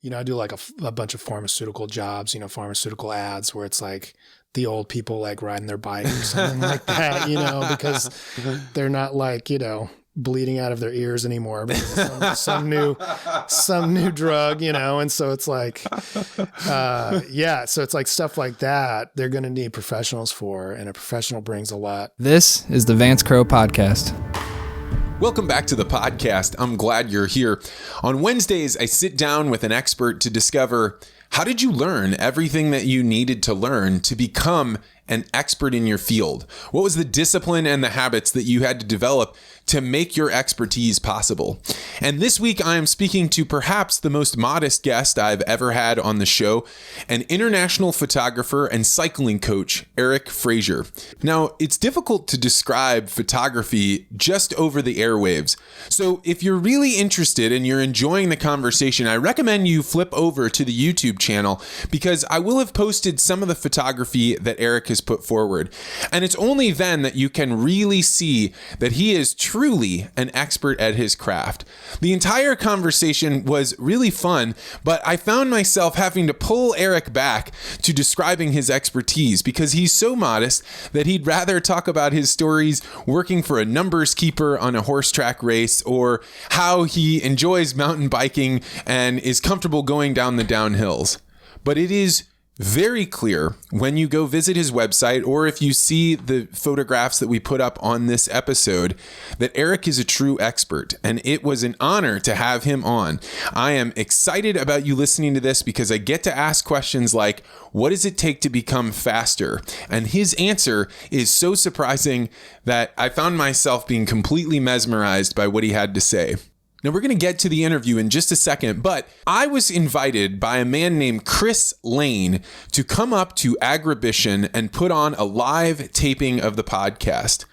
I do like a bunch of pharmaceutical jobs, pharmaceutical ads where it's like the old people like riding their bike or something like that, because they're not like, bleeding out of their ears anymore because of some new drug, and so it's like, so it's like stuff like that they're going to need professionals for, and a professional brings a lot. This is the Vance Crowe podcast. Welcome back to the podcast. I'm glad you're here. On Wednesdays, I sit down with an expert to discover, how did you learn everything that you needed to learn to become an expert in your field? What was the discipline and the habits that you had to develop to make your expertise possible? And this week, I am speaking to perhaps the most modest guest I've ever had on the show, an international photographer and cycling coach, Eric Frazier. Now, it's difficult to describe photography just over the airwaves. So if you're really interested and you're enjoying the conversation, I recommend you flip over to the YouTube channel, because I will have posted some of the photography that Eric has put forward. And it's only then that you can really see that he is truly an expert at his craft. The entire conversation was really fun, but I found myself having to pull Eric back to describing his expertise, because he's so modest that he'd rather talk about his stories working for a numbers keeper on a horse track race, or how he enjoys mountain biking and is comfortable going down the downhills. But it is very clear when you go visit his website, or if you see the photographs that we put up on this episode, that Eric is a true expert, and it was an honor to have him on. I am excited about you listening to this because I get to ask questions like, what does it take to become faster? And his answer is so surprising that I found myself being completely mesmerized by what he had to say. Now, we're going to get to the interview in just a second, but I was invited by a man named Chris Lane to come up to Agribition and put on a live taping of the podcast.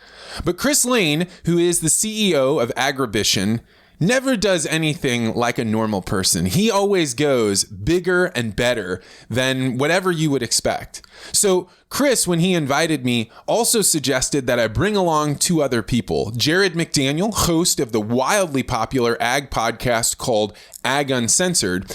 But Chris Lane, who is the CEO of Agribition, never does anything like a normal person. He always goes bigger and better than whatever you would expect. So Chris, when he invited me, also suggested that I bring along two other people. Jared McDaniel, host of the wildly popular ag podcast called Ag Uncensored,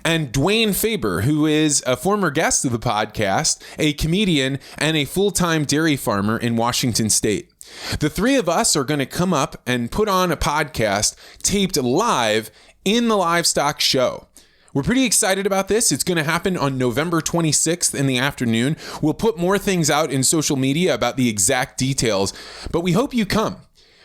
and Dwayne Faber, who is a former guest of the podcast, a comedian, and a full-time dairy farmer in Washington State. The three of us are going to come up and put on a podcast taped live in the livestock show. We're pretty excited about this. It's going to happen on November 26th in the afternoon. We'll put more things out in social media about the exact details, but we hope you come.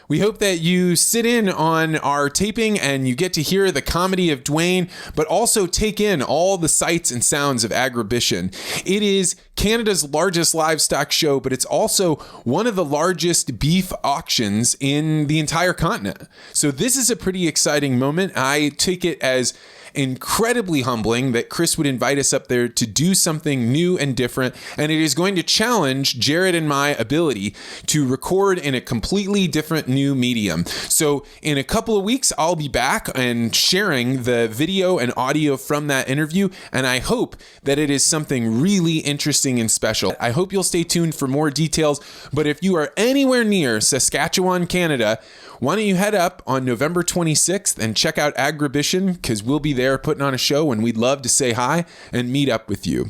We hope that you sit in on our taping and you get to hear the comedy of Dwayne, but also take in all the sights and sounds of Agribition. It is Canada's largest livestock show, but it's also one of the largest beef auctions in the entire continent. So this is a pretty exciting moment. I take it as incredibly humbling that Chris would invite us up there to do something new and different, and it is going to challenge Jared and my ability to record in a completely different new medium. So in a couple of weeks, I'll be back and sharing the video and audio from that interview, and I hope that it is something really interesting and special. I hope you'll stay tuned for more details, but if you are anywhere near Saskatchewan, Canada, why don't you head up on November 26th and check out Agribition, because we'll be there putting on a show and we'd love to say hi and meet up with you.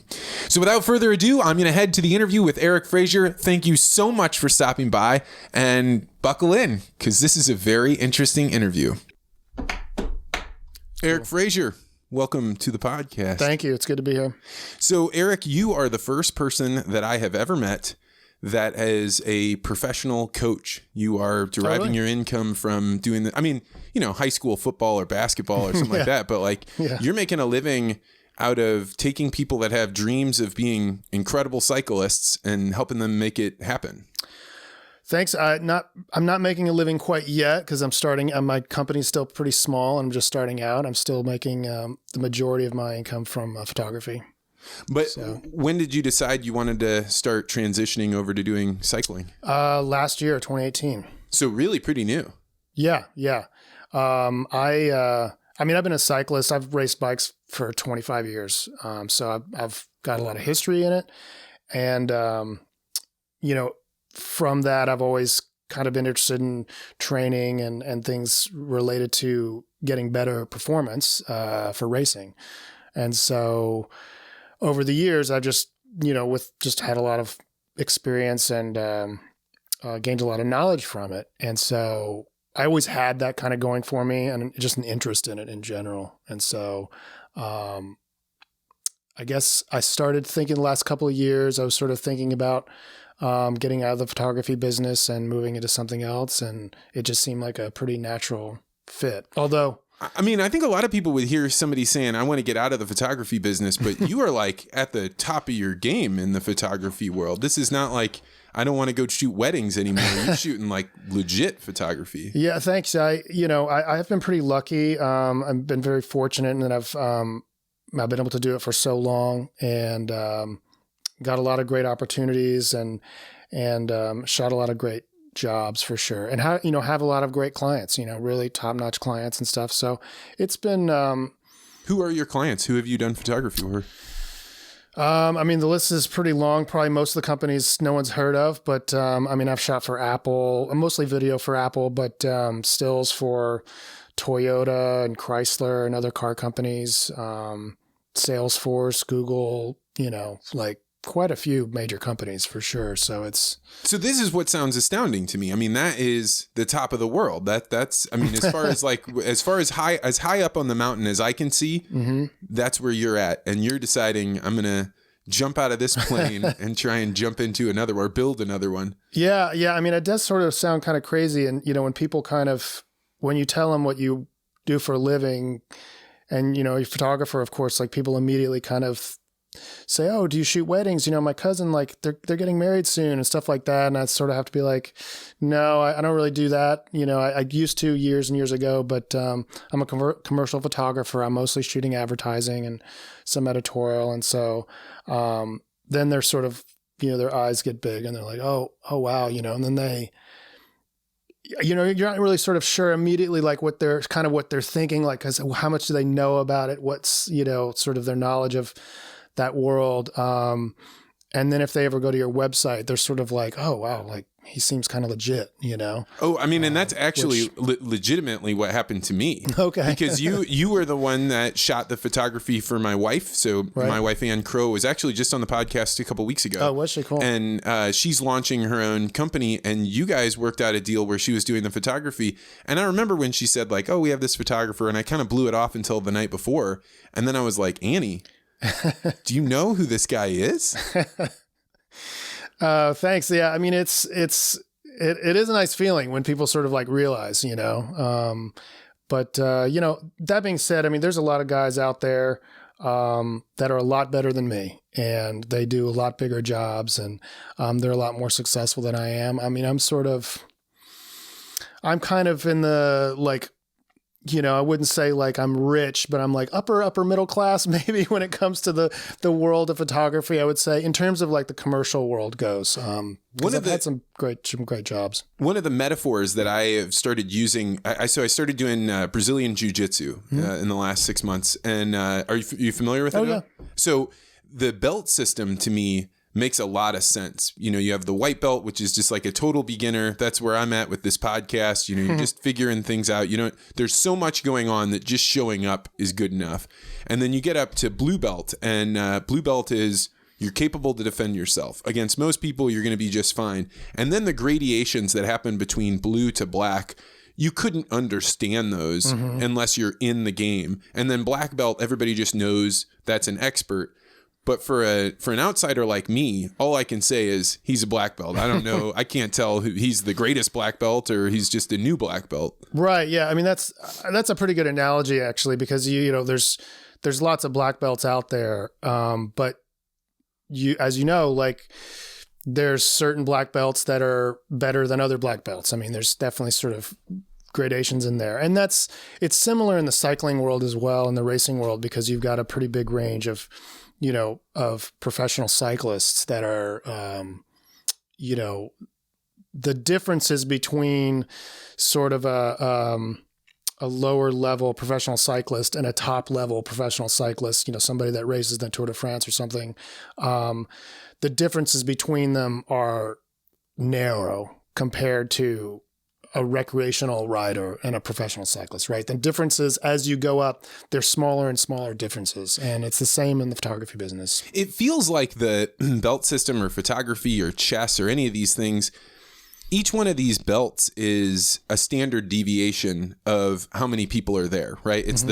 So without further ado, I'm going to head to the interview with Eric Frazier. Thank you so much for stopping by, and buckle in, because this is a very interesting interview. Eric Frazier, welcome to the podcast. Thank you. It's good to be here. So Eric, you are the first person that I have ever met that as a professional coach. You are deriving your income from doing high school football or basketball or something like that. But you're making a living out of taking people that have dreams of being incredible cyclists and helping them make it happen. Thanks. I'm not making a living quite yet because I'm starting. My company's still pretty small. I'm just starting out. I'm still making the majority of my income from photography. But when did you decide you wanted to start transitioning over to doing cycling? Last year, 2018. So really pretty new. Yeah. I've been a cyclist. I've raced bikes for 25 years. So I've got a lot of history in it. And, from that, I've always kind of been interested in training and things related to getting better performance for racing. And so over the years, I just, just had a lot of experience and gained a lot of knowledge from it. And so I always had that kind of going for me and just an interest in it in general. And so I guess I started thinking the last couple of years, I was sort of thinking about getting out of the photography business and moving into something else. And it just seemed like a pretty natural fit. Although, I mean, I think a lot of people would hear somebody saying, I want to get out of the photography business, but you are like at the top of your game in the photography world. This is not like, I don't want to go shoot weddings anymore. You're shooting like legit photography. Yeah, thanks. I've been pretty lucky. I've been very fortunate in that I've been able to do it for so long and got a lot of great opportunities and shot a lot of great jobs for sure. And have a lot of great clients, really top-notch clients and stuff. So it's been... Who are your clients? Who have you done photography for? The list is pretty long. Probably most of the companies no one's heard of, but I've shot for Apple, mostly video for Apple, but stills for Toyota and Chrysler and other car companies, Salesforce, Google, like quite a few major companies for sure. So this is what sounds astounding to me. I mean, that is the top of the world. That's as far as high up on the mountain as I can see, that's where you're at. And you're deciding I'm going to jump out of this plane and try and jump into another or build another one. Yeah. Yeah. It does sort of sound kind of crazy. And, when people when you tell them what you do for a living and, you're a photographer, of course, like people immediately kind of say, oh, do you shoot weddings? My cousin, like they're getting married soon and stuff like that. And I sort of have to be like, no, I don't really do that. I used to years and years ago, but I'm a commercial photographer. I'm mostly shooting advertising and some editorial. And so then they're sort of, their eyes get big and they're like, oh, wow, and then they, you're not really sort of sure immediately like what they're thinking, like, 'cause how much do they know about it? What's, sort of their knowledge of that world. And then if they ever go to your website, they're sort of like, oh, wow, like he seems kind of legit, Oh, and that's actually legitimately what happened to me. Okay. Because you were the one that shot the photography for my wife. So my wife, Crowe, was actually just on the podcast a couple weeks ago. Oh, was she? Cool. And she's launching her own company and you guys worked out a deal where she was doing the photography. And I remember when she said like, oh, we have this photographer, and I kind of blew it off until the night before. And then I was like, Annie, do you know who this guy is? Thanks. Yeah. It is a nice feeling when people sort of like realize, but that being said, there's a lot of guys out there, that are a lot better than me and they do a lot bigger jobs and, they're a lot more successful than I am. I'm kind of in the, like, I wouldn't say like I'm rich, but I'm like upper middle class, maybe when it comes to the world of photography, I would say in terms of like the commercial world goes. I've had some great jobs. One of the metaphors that I have started using, I started doing Brazilian jiu-jitsu in the last 6 months. And are you familiar with it? Oh, yeah. So the belt system to me makes a lot of sense. You have the white belt, which is just like a total beginner. That's where I'm at with this podcast. You're just figuring things out. There's so much going on that just showing up is good enough. And then you get up to blue belt, and blue belt is you're capable to defend yourself. Against most people, you're going to be just fine. And then the gradations that happen between blue to black, you couldn't understand those unless you're in the game. And then black belt, everybody just knows that's an expert. But for an outsider like me, all I can say is he's a black belt. I don't know. I can't tell who he's the greatest black belt or he's just a new black belt. Right. Yeah. That's a pretty good analogy actually, because there's lots of black belts out there. But as like there's certain black belts that are better than other black belts. There's definitely sort of gradations in there. And it's similar in the cycling world as well, in the racing world, because you've got a pretty big range of professional cyclists that are, the differences between sort of a lower level professional cyclist and a top level professional cyclist, somebody that races the Tour de France or something. The differences between them are narrow compared to a recreational rider and a professional cyclist, right? The differences as you go up, there's smaller and smaller differences. And it's the same in the photography business. It feels like the belt system or photography or chess or any of these things, each one of these belts is a standard deviation of how many people are there, right? It's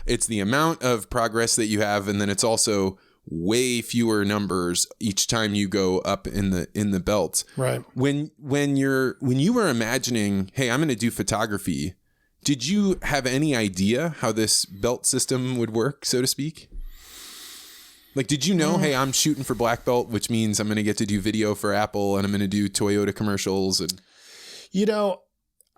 it's the amount of progress that you have, and then it's also way fewer numbers each time you go up in the belts. Right. When you were imagining, hey, I'm going to do photography, did you have any idea how this belt system would work, so to speak? Like, did you know, hey, I'm shooting for black belt, which means I'm going to get to do video for Apple and I'm going to do Toyota commercials? And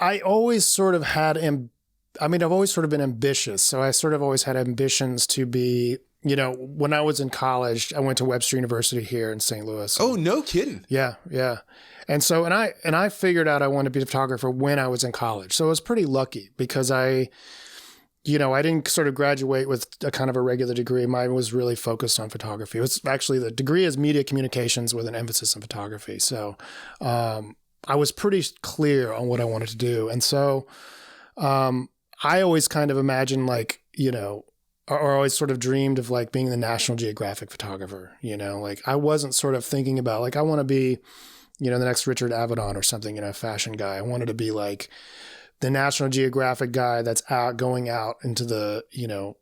I always sort of had, I've always sort of been ambitious. So I sort of always had ambitions to be, when I was in college, I went to Webster University here in St. Louis. Oh, no kidding. Yeah. Yeah. And so, and I figured out I wanted to be a photographer when I was in college. So I was pretty lucky because I didn't sort of graduate with a kind of a regular degree. Mine was really focused on photography. It was actually, the degree is media communications with an emphasis on photography. So I was pretty clear on what I wanted to do. And so I always kind of imagined or always sort of dreamed of like being the National Geographic photographer, like I wasn't sort of thinking about like, I want to be, the next Richard Avedon or something, a fashion guy. I wanted to be like the National Geographic guy that's going out into the,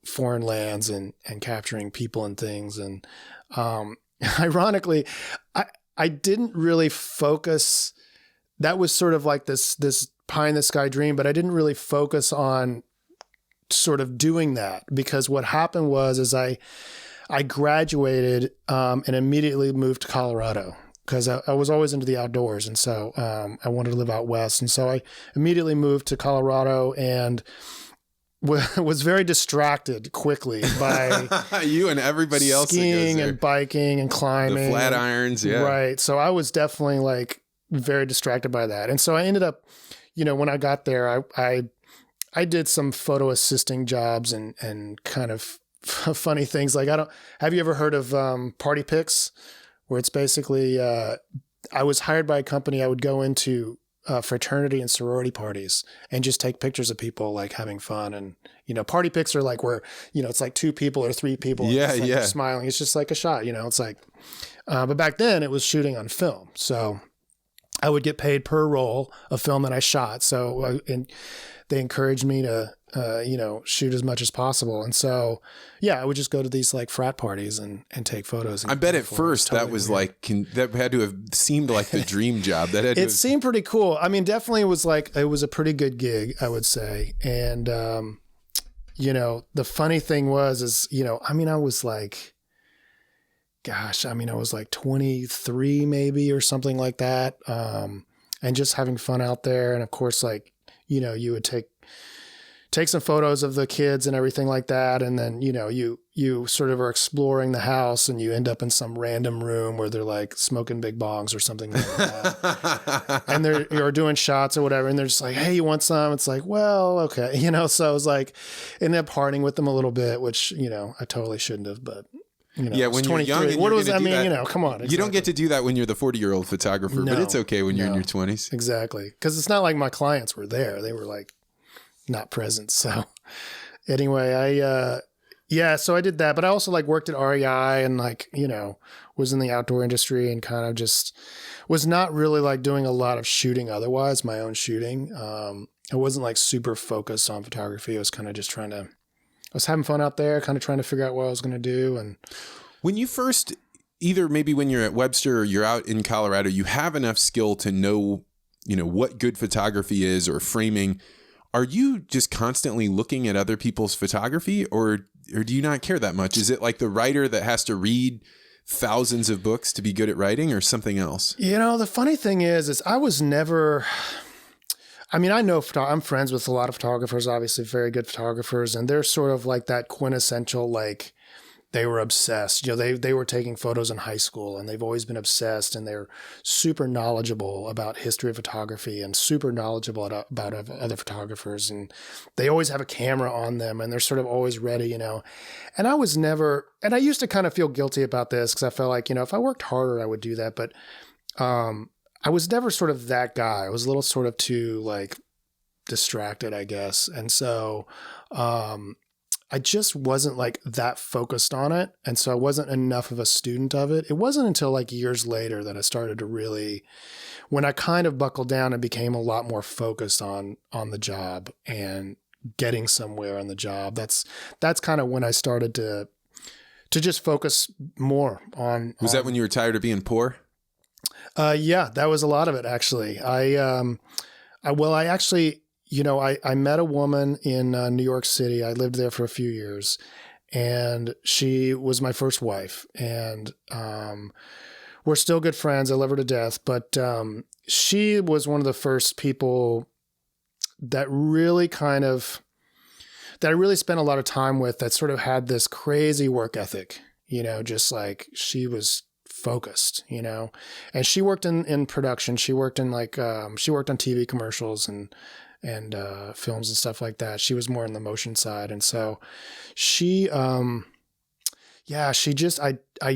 foreign lands and capturing people and things. And ironically, I didn't really focus. That was sort of like this pie in the sky dream, but I didn't really focus on sort of doing that, because what happened was I graduated and immediately moved to Colorado because I was always into the outdoors. And so I wanted to live out west. And so I immediately moved to Colorado and was very distracted quickly by you and everybody else skiing and biking and climbing. The flat irons. Yeah. Right. So I was definitely like very distracted by that. And so I ended up, when I got there, I did some photo assisting jobs and kind of funny things. Like have you ever heard of Party Pics, where it's basically, I was hired by a company. I would go into fraternity and sorority parties and just take pictures of people like having fun. And, Party Pics are like where, it's like 2 people or 3 people. Yeah. Like they're smiling. It's just like a shot, it's like, but back then it was shooting on film. So I would get paid per roll of film that I shot. So, and they encouraged me to, shoot as much as possible. And so, I would just go to these like frat parties and take photos. I bet at first totally that was weird. That had to have seemed like the dream job. It seemed pretty cool. I mean, definitely it was a pretty good gig, I would say. And, the funny thing was, I was like, I was like 23 maybe or something like that. And just having fun out there. And of course, like, you would take some photos of the kids and everything like that. And then, you sort of are exploring the house and you end up in some random room where they're like smoking big bongs or something like that. And you're doing shots or whatever. And they're just like, hey, you want some? It's like, well, okay. So I was like, ended up partying with them a little bit, which, I totally shouldn't have, but when you're young, come on. Exactly. You don't get to do that when you're the 40-year-old photographer, but it's okay when you're in your 20s. Exactly. Because it's not like my clients were there. They were like not present. So anyway, so I did that, but I also like worked at REI and like, was in the outdoor industry and kind of just was not really like doing a lot of shooting otherwise, my own shooting. I wasn't like super focused on photography. I was kind of just I was having fun out there, kind of trying to figure out what I was going to do. And when you first, either maybe when you're at Webster or you're out in Colorado, you have enough skill to know, what good photography is or framing. Are you just constantly looking at other people's photography or do you not care that much? Is it like the writer that has to read thousands of books to be good at writing or something else? The funny thing is I was never... I know I'm friends with a lot of photographers, obviously very good photographers, and they're sort of like that quintessential, like they were obsessed. They were taking photos in high school and they've always been obsessed and they're super knowledgeable about history of photography and super knowledgeable about other photographers. And they always have a camera on them and they're sort of always ready, And I was never, and I used to kind of feel guilty about this because I felt like, if I worked harder, I would do that. But I was never sort of that guy. I was a little sort of too like distracted, I guess. And so, I just wasn't like that focused on it. And so I wasn't enough of a student of it. It wasn't until like years later that I started to really, when I kind of buckled down and became a lot more focused on the job and getting somewhere on the job. That's kind of when I started to just focus more on. Was that when you were tired of being poor? Yeah, that was a lot of it actually. I actually, I met a woman in New York City. I lived there for a few years, and she was my first wife. And we're still good friends. I love her to death. But she was one of the first people that really that I really spent a lot of time with, that sort of had this crazy work ethic, just like she was focused, and she worked in production. She worked in she worked on TV commercials and films and stuff like that. She was more on the motion side. And so she I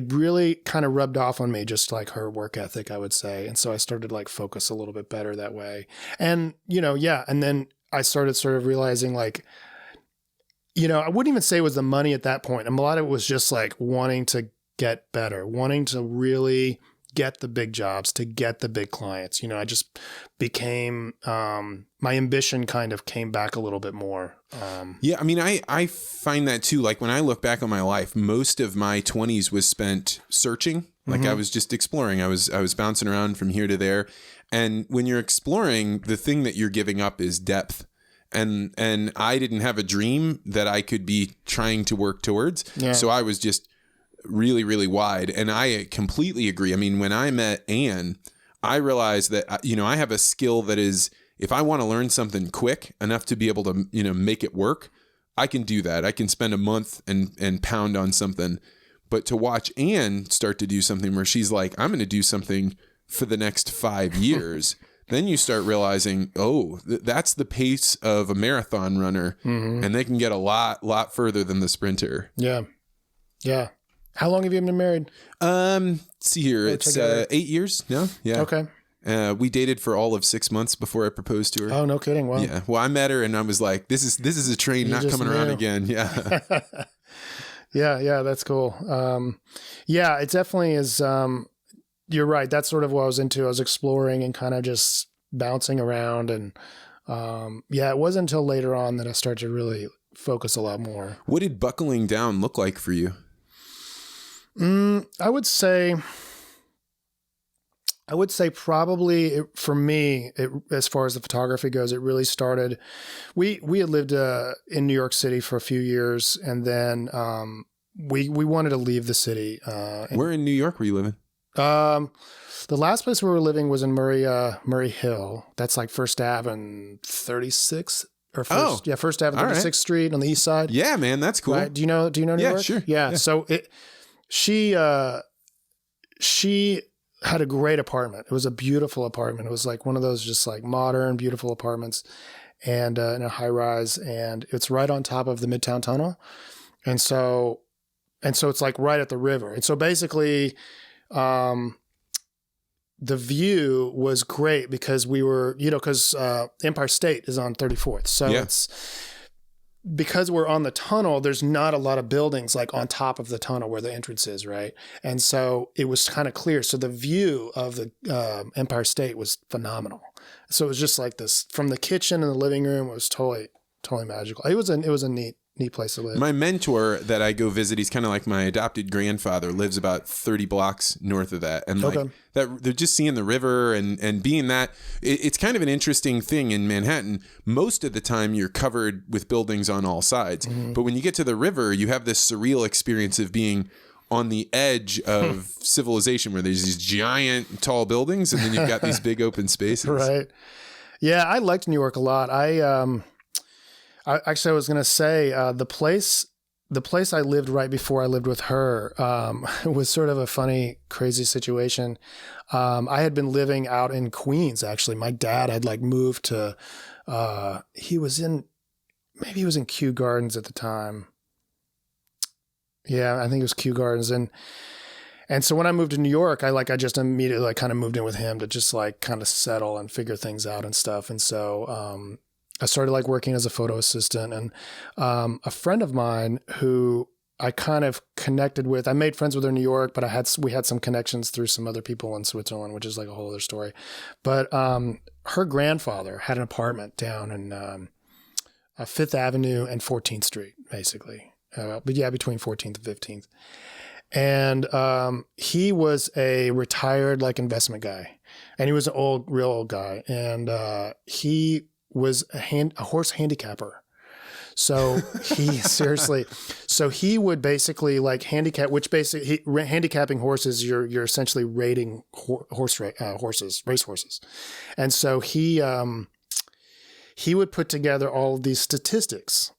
really kind of rubbed off on me, just like her work ethic, I would say. And so I started to like focus a little bit better that way. And, and then I started sort of realizing like, I wouldn't even say it was the money at that point. And a lot of it was just like wanting to get better, wanting to really get the big jobs, to get the big clients. I just became, my ambition kind of came back a little bit more. Yeah. I mean, I find that too. Like when I look back on my life, most of my 20s was spent searching. Like I was just exploring. I was bouncing around from here to there. And when you're exploring, the thing that you're giving up is depth. And I didn't have a dream that I could be trying to work towards. Yeah. So I was just really, really wide. And I completely agree. I mean, when I met Anne, I realized that, I have a skill that is, if I want to learn something quick enough to be able to, make it work, I can do that. I can spend a month and pound on something. But to watch Anne start to do something where she's like, I'm going to do something for the next 5 years, then you start realizing, that's the pace of a marathon runner, and they can get a lot further than the sprinter. Yeah. Yeah. How long have you been married? See here, it's 8 years now. Yeah. Okay. We dated for all of 6 months before I proposed to her. Oh, no kidding. Wow. Yeah. Well, I met her and I was like, this is a train not coming around again. Yeah. Yeah. That's cool. Yeah, it definitely is. You're right. That's sort of what I was into. I was exploring and kind of just bouncing around. And it wasn't until later on that I started to really focus a lot more. What did buckling down look like for you? I would say probably for me, as far as the photography goes, it really started. We had lived in New York City for a few years, and then we wanted to leave the city. Where in New York were you living? The last place we were living was in Murray Hill. That's like First Ave and 36th. First Ave and 36th Street on the east side. Yeah, man, that's cool. Right? Do you know New York? Yeah, sure. Yeah. So she had a great apartment. It was a beautiful apartment. It was like one of those just like modern, beautiful apartments, and in a high rise, and it's right on top of the Midtown Tunnel. And so it's like right at the river. And so basically, the view was great because we were, because Empire State is on 34th. So it's because we're on the tunnel, there's not a lot of buildings like on top of the tunnel where the entrance is, right? And so it was kind of clear. So the view of the Empire State was phenomenal. So it was just like this from the kitchen and the living room. It was totally magical. It was a neat place to live. My mentor that I go visit, he's kind of like my adopted grandfather, lives about 30 blocks north of that. And like that, they're just seeing the river and being that, it's kind of an interesting thing in Manhattan. Most of the time you're covered with buildings on all sides. Mm-hmm. But when you get to the river, you have this surreal experience of being on the edge of civilization where there's these giant tall buildings and then you've got these big open spaces. Right. Yeah. I liked New York a lot. I was going to say, the place I lived right before I lived with her, was sort of a funny, crazy situation. I had been living out in Queens, actually. My dad had like moved to, he was in Kew Gardens at the time. Yeah, I think it was Kew Gardens. And so when I moved to New York, I just immediately like kind of moved in with him to just like kind of settle and figure things out and stuff. And so I started like working as a photo assistant, and a friend of mine who I kind of connected with, I made friends with her in New York, but we had some connections through some other people in Switzerland, which is like a whole other story. But her grandfather had an apartment down in Fifth Avenue and 14th Street, basically. But yeah, between 14th and 15th. And he was a retired like investment guy, and he was an real old guy, and he was a horse handicapper. So he would basically like handicap, which basically handicapping horses, you're essentially rating racehorses, and so he would put together all of these statistics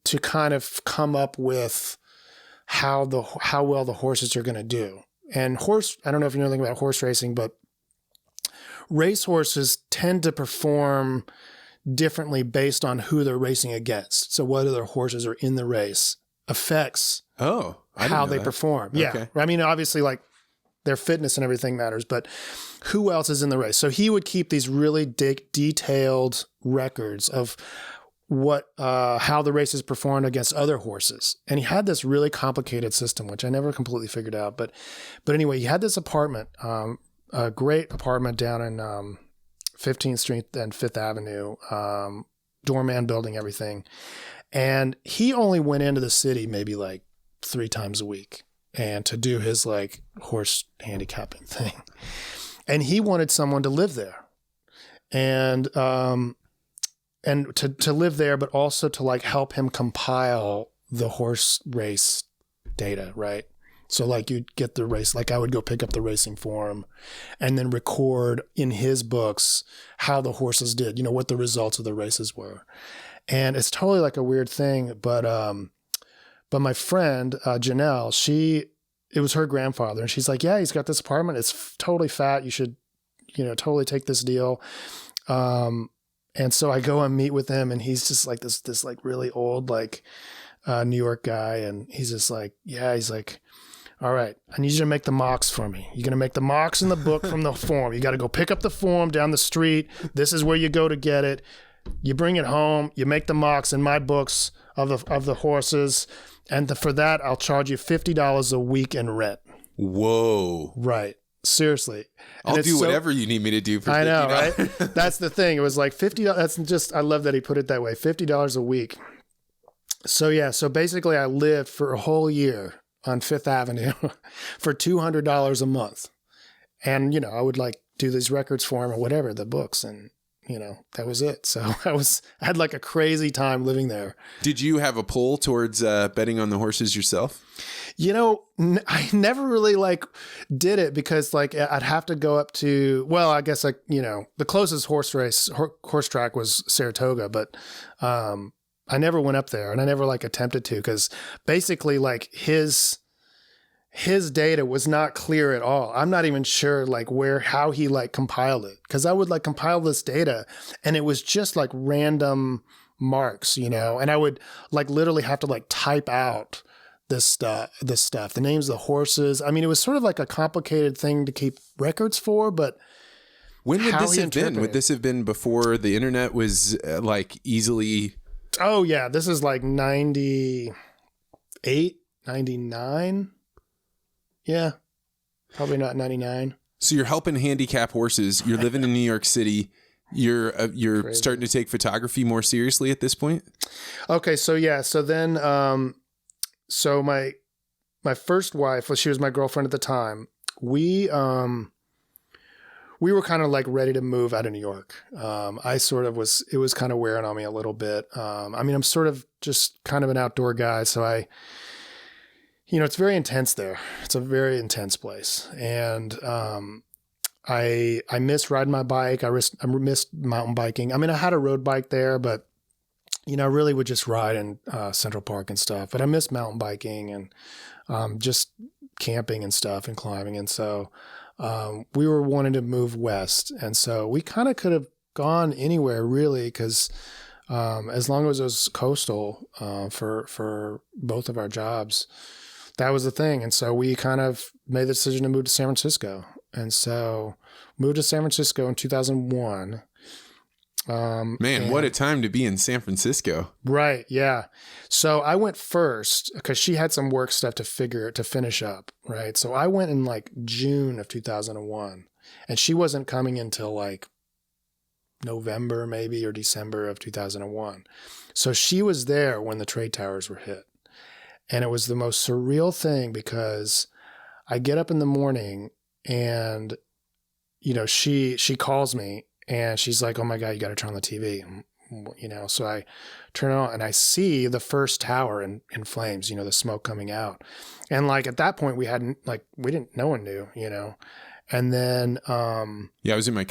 to kind of come up with how well the horses are going to do. And I don't know if you know anything about horse racing, but racehorses tend to perform differently based on who they're racing against. So whether their horses are in the race affects how they perform. Yeah. Okay. I mean, obviously like their fitness and everything matters, but who else is in the race? So he would keep these really detailed records of how the races performed against other horses. And he had this really complicated system, which I never completely figured out. But anyway, he had this apartment, a great apartment down in 15th Street and Fifth Avenue, doorman building, everything. And he only went into the city maybe like 3 times a week and to do his like horse handicapping thing. And he wanted someone to live there. And to live there, but also to like help him compile the horse race data, right? So like you'd get the race, like I would go pick up the racing form and then record in his books how the horses did, what the results of the races were. And it's totally like a weird thing, but my friend, Janelle, it was her grandfather, and she's like, yeah, he's got this apartment. It's totally fat. You should, totally take this deal. And so I go and meet with him, and he's just like this like really old, like New York guy. And he's just like, yeah, he's like, all right, I need you to make the mocks for me. You're going to make the mocks in the book from the form. You got to go pick up the form down the street. This is where you go to get it. You bring it home. You make the mocks in my books of the horses. And for that, I'll charge you $50 a week in rent. Whoa. Right. Seriously. I'll do whatever you need me to do for $50. I know, right? That's the thing. It was like $50. I love that he put it that way. $50 a week. So yeah. So basically I lived for a whole year on Fifth Avenue for $200 a month. And, I would like do these records for him or whatever, the books. And, that was it. So I had like a crazy time living there. Did you have a pull towards betting on the horses yourself? I never really like did it because like I'd have to go up to, well, I guess like, the closest horse track was Saratoga, but I never went up there and I never like attempted to, because basically like his data was not clear at all. I'm not even sure like how he like compiled it, because I would like compile this data and it was just like random marks, and I would like literally have to like type out this stuff, the names of the horses. I mean, it was sort of like a complicated thing to keep records for, but when would this have been? Would this have been before the internet was like easily? Oh yeah. This is like 98, 99. Yeah, probably not 99. So you're helping handicap horses. You're living in New York City. You're starting to take photography more seriously at this point. Okay, so yeah, so then, so my first wife, she was my girlfriend at the time. We were kind of like ready to move out of New York. It was kind of wearing on me a little bit. I mean, I'm sort of just kind of an outdoor guy, so it's very intense there. It's a very intense place. And I miss riding my bike. I missed mountain biking. I mean, I had a road bike there, but, I really would just ride in Central Park and stuff. But I miss mountain biking and just camping and stuff and climbing. And so we were wanting to move west. And so we kind of could have gone anywhere, really, because as long as it was coastal for both of our jobs, that was the thing. And so we kind of made the decision to move to San Francisco. And so moved to San Francisco in 2001. Man, what a time to be in San Francisco. Right. Yeah. So I went first because she had some work stuff to finish up. Right. So I went in like June of 2001, and she wasn't coming until like November maybe or December of 2001. So she was there when the trade towers were hit. And it was the most surreal thing because I get up in the morning and, you know, she calls me and she's like, oh my God, you got to turn on the TV. You know, so I turn it on and I see the first tower in flames, you know, the smoke coming out. And like at that point no one knew, you know. And then, yeah, I was in my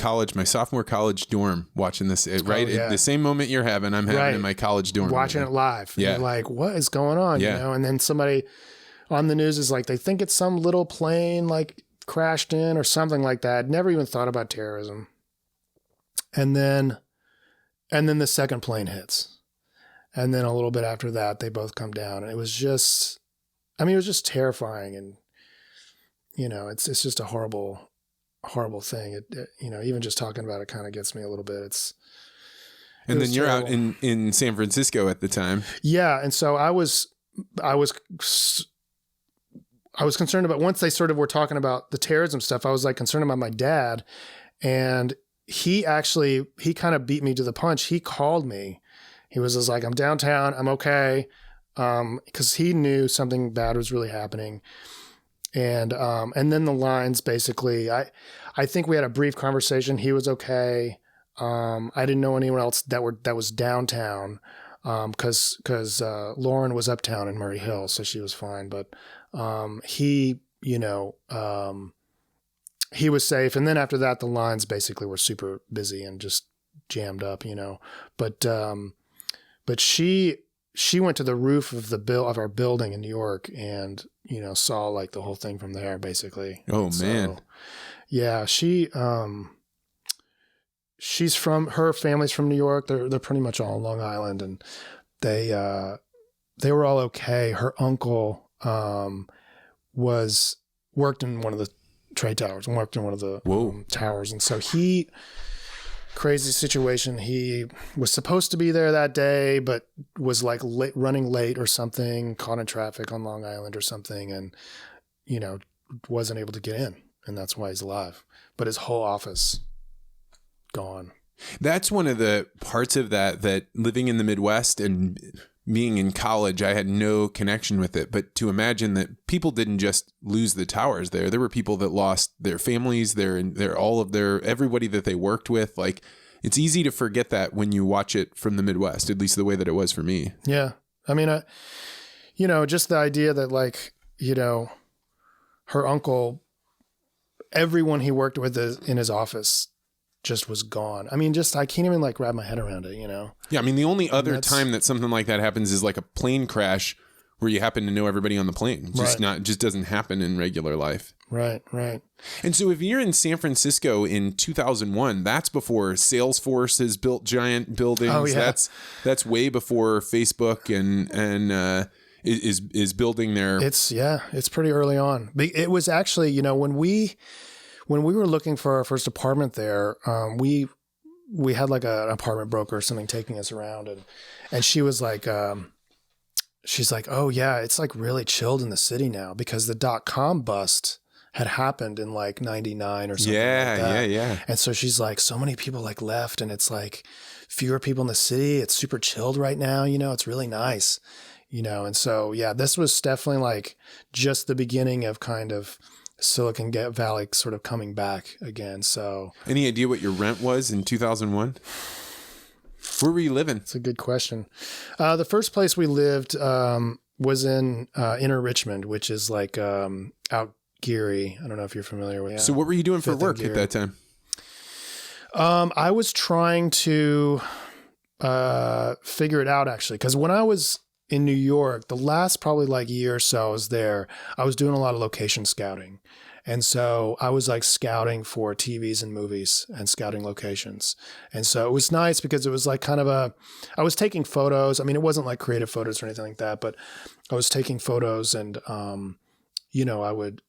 sophomore college dorm watching this, right? Yeah. The same moment you're having, I'm having in my college dorm. Watching it live. Yeah. You're like, what is going on? Yeah. You know? And then somebody on the news is like, they think it's some little plane like crashed in or something like that. Never even thought about terrorism. And then the second plane hits. And then a little bit after that, they both come down. And it was just terrifying. And, you know, it's just a horrible thing. It you know, even just talking about it kind of gets me a little bit. And then you're terrible. Out in San Francisco at the time. Yeah. And so I was concerned about, once they sort of were talking about the terrorism stuff, I was like concerned about my dad. And he kind of beat me to the punch. He called me. He was just like, I'm downtown. I'm okay. Cause he knew something bad was really happening. And then the lines basically, I think we had a brief conversation. He was okay. I didn't know anyone else that was downtown. Cause Lauren was uptown in Murray Hill, so she was fine. But, he, you know, he was safe. And then after that, the lines basically were super busy and just jammed up, you know, but she went to the roof of our building in New York and, you know, saw like the whole thing from there basically. Oh man. Yeah. Her family's from New York. They're pretty much all on Long Island, and they were all okay. Her uncle, worked in one of the trade towers and worked in one of the towers. And so crazy situation. He was supposed to be there that day, but was like running late or something, caught in traffic on Long Island or something. And, you know, wasn't able to get in, and that's why he's alive, but his whole office gone. That's one of the parts of that living in the Midwest and being in college, I had no connection with it. But to imagine that people didn't just lose the towers there. There were people that lost their families, everybody that they worked with. Like, it's easy to forget that when you watch it from the Midwest, at least the way that it was for me. Yeah. I mean, you know, just the idea that, like, you know, her uncle, everyone he worked with in his office just was gone. I mean, I can't even like wrap my head around it, you know? Yeah. I mean, the only other time that something like that happens is like a plane crash where you happen to know everybody on the plane. Just doesn't happen in regular life. Right. And so if you're in San Francisco in 2001, that's before Salesforce has built giant buildings. Oh, yeah. That's way before Facebook and is building their... It's pretty early on. It was actually, you know, when we were looking for our first apartment there, we had like an apartment broker or something taking us around, and she was like, she's like, oh yeah, it's like really chilled in the city now because the .com bust had happened in like 99 or something like that. Yeah. And so she's like, so many people like left, and it's like fewer people in the city. It's super chilled right now. You know, it's really nice, you know? And so, yeah, this was definitely like just the beginning of kind of Silicon Valley sort of coming back again. So, any idea what your rent was in 2001? Where were you living? It's a good question. The first place we lived was in Inner Richmond, which is like out Geary. I don't know if you're familiar with. So, what were you doing for work at that time? I was trying to figure it out actually, because when I was in New York, the last probably like year or so I was there, I was doing a lot of location scouting. And so I was like scouting for TVs and movies and scouting locations. And so it was nice because it was like kind of I was taking photos. I mean, it wasn't like creative photos or anything like that, but I was taking photos and, you know, I would,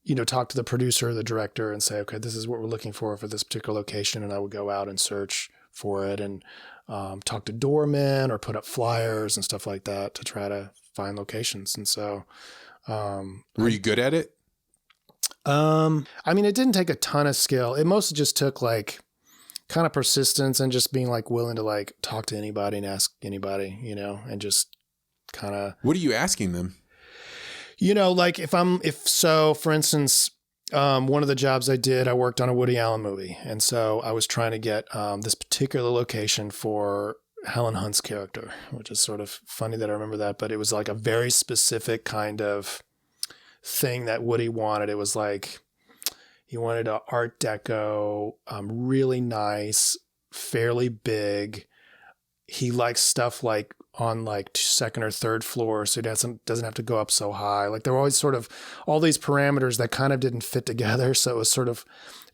you know, talk to the producer, the director and say, okay, this is what we're looking for this particular location. And I would go out and search for it and talk to doormen or put up flyers and stuff like that to try to find locations. And so, were you good at it? I mean, it didn't take a ton of skill. It mostly just took like kind of persistence and just being like willing to like talk to anybody and ask anybody, you know, and just kind of. What are you asking them? You know, like for instance, one of the jobs I did, I worked on a Woody Allen movie. And so I was trying to get, this particular location for Helen Hunt's character, which is sort of funny that I remember that, but it was like a very specific kind of thing that Woody wanted. It was like he wanted an Art Deco, really nice, fairly big. He likes stuff like on like second or third floor, so he doesn't have to go up so high. Like there were always sort of all these parameters that kind of didn't fit together, so it was sort of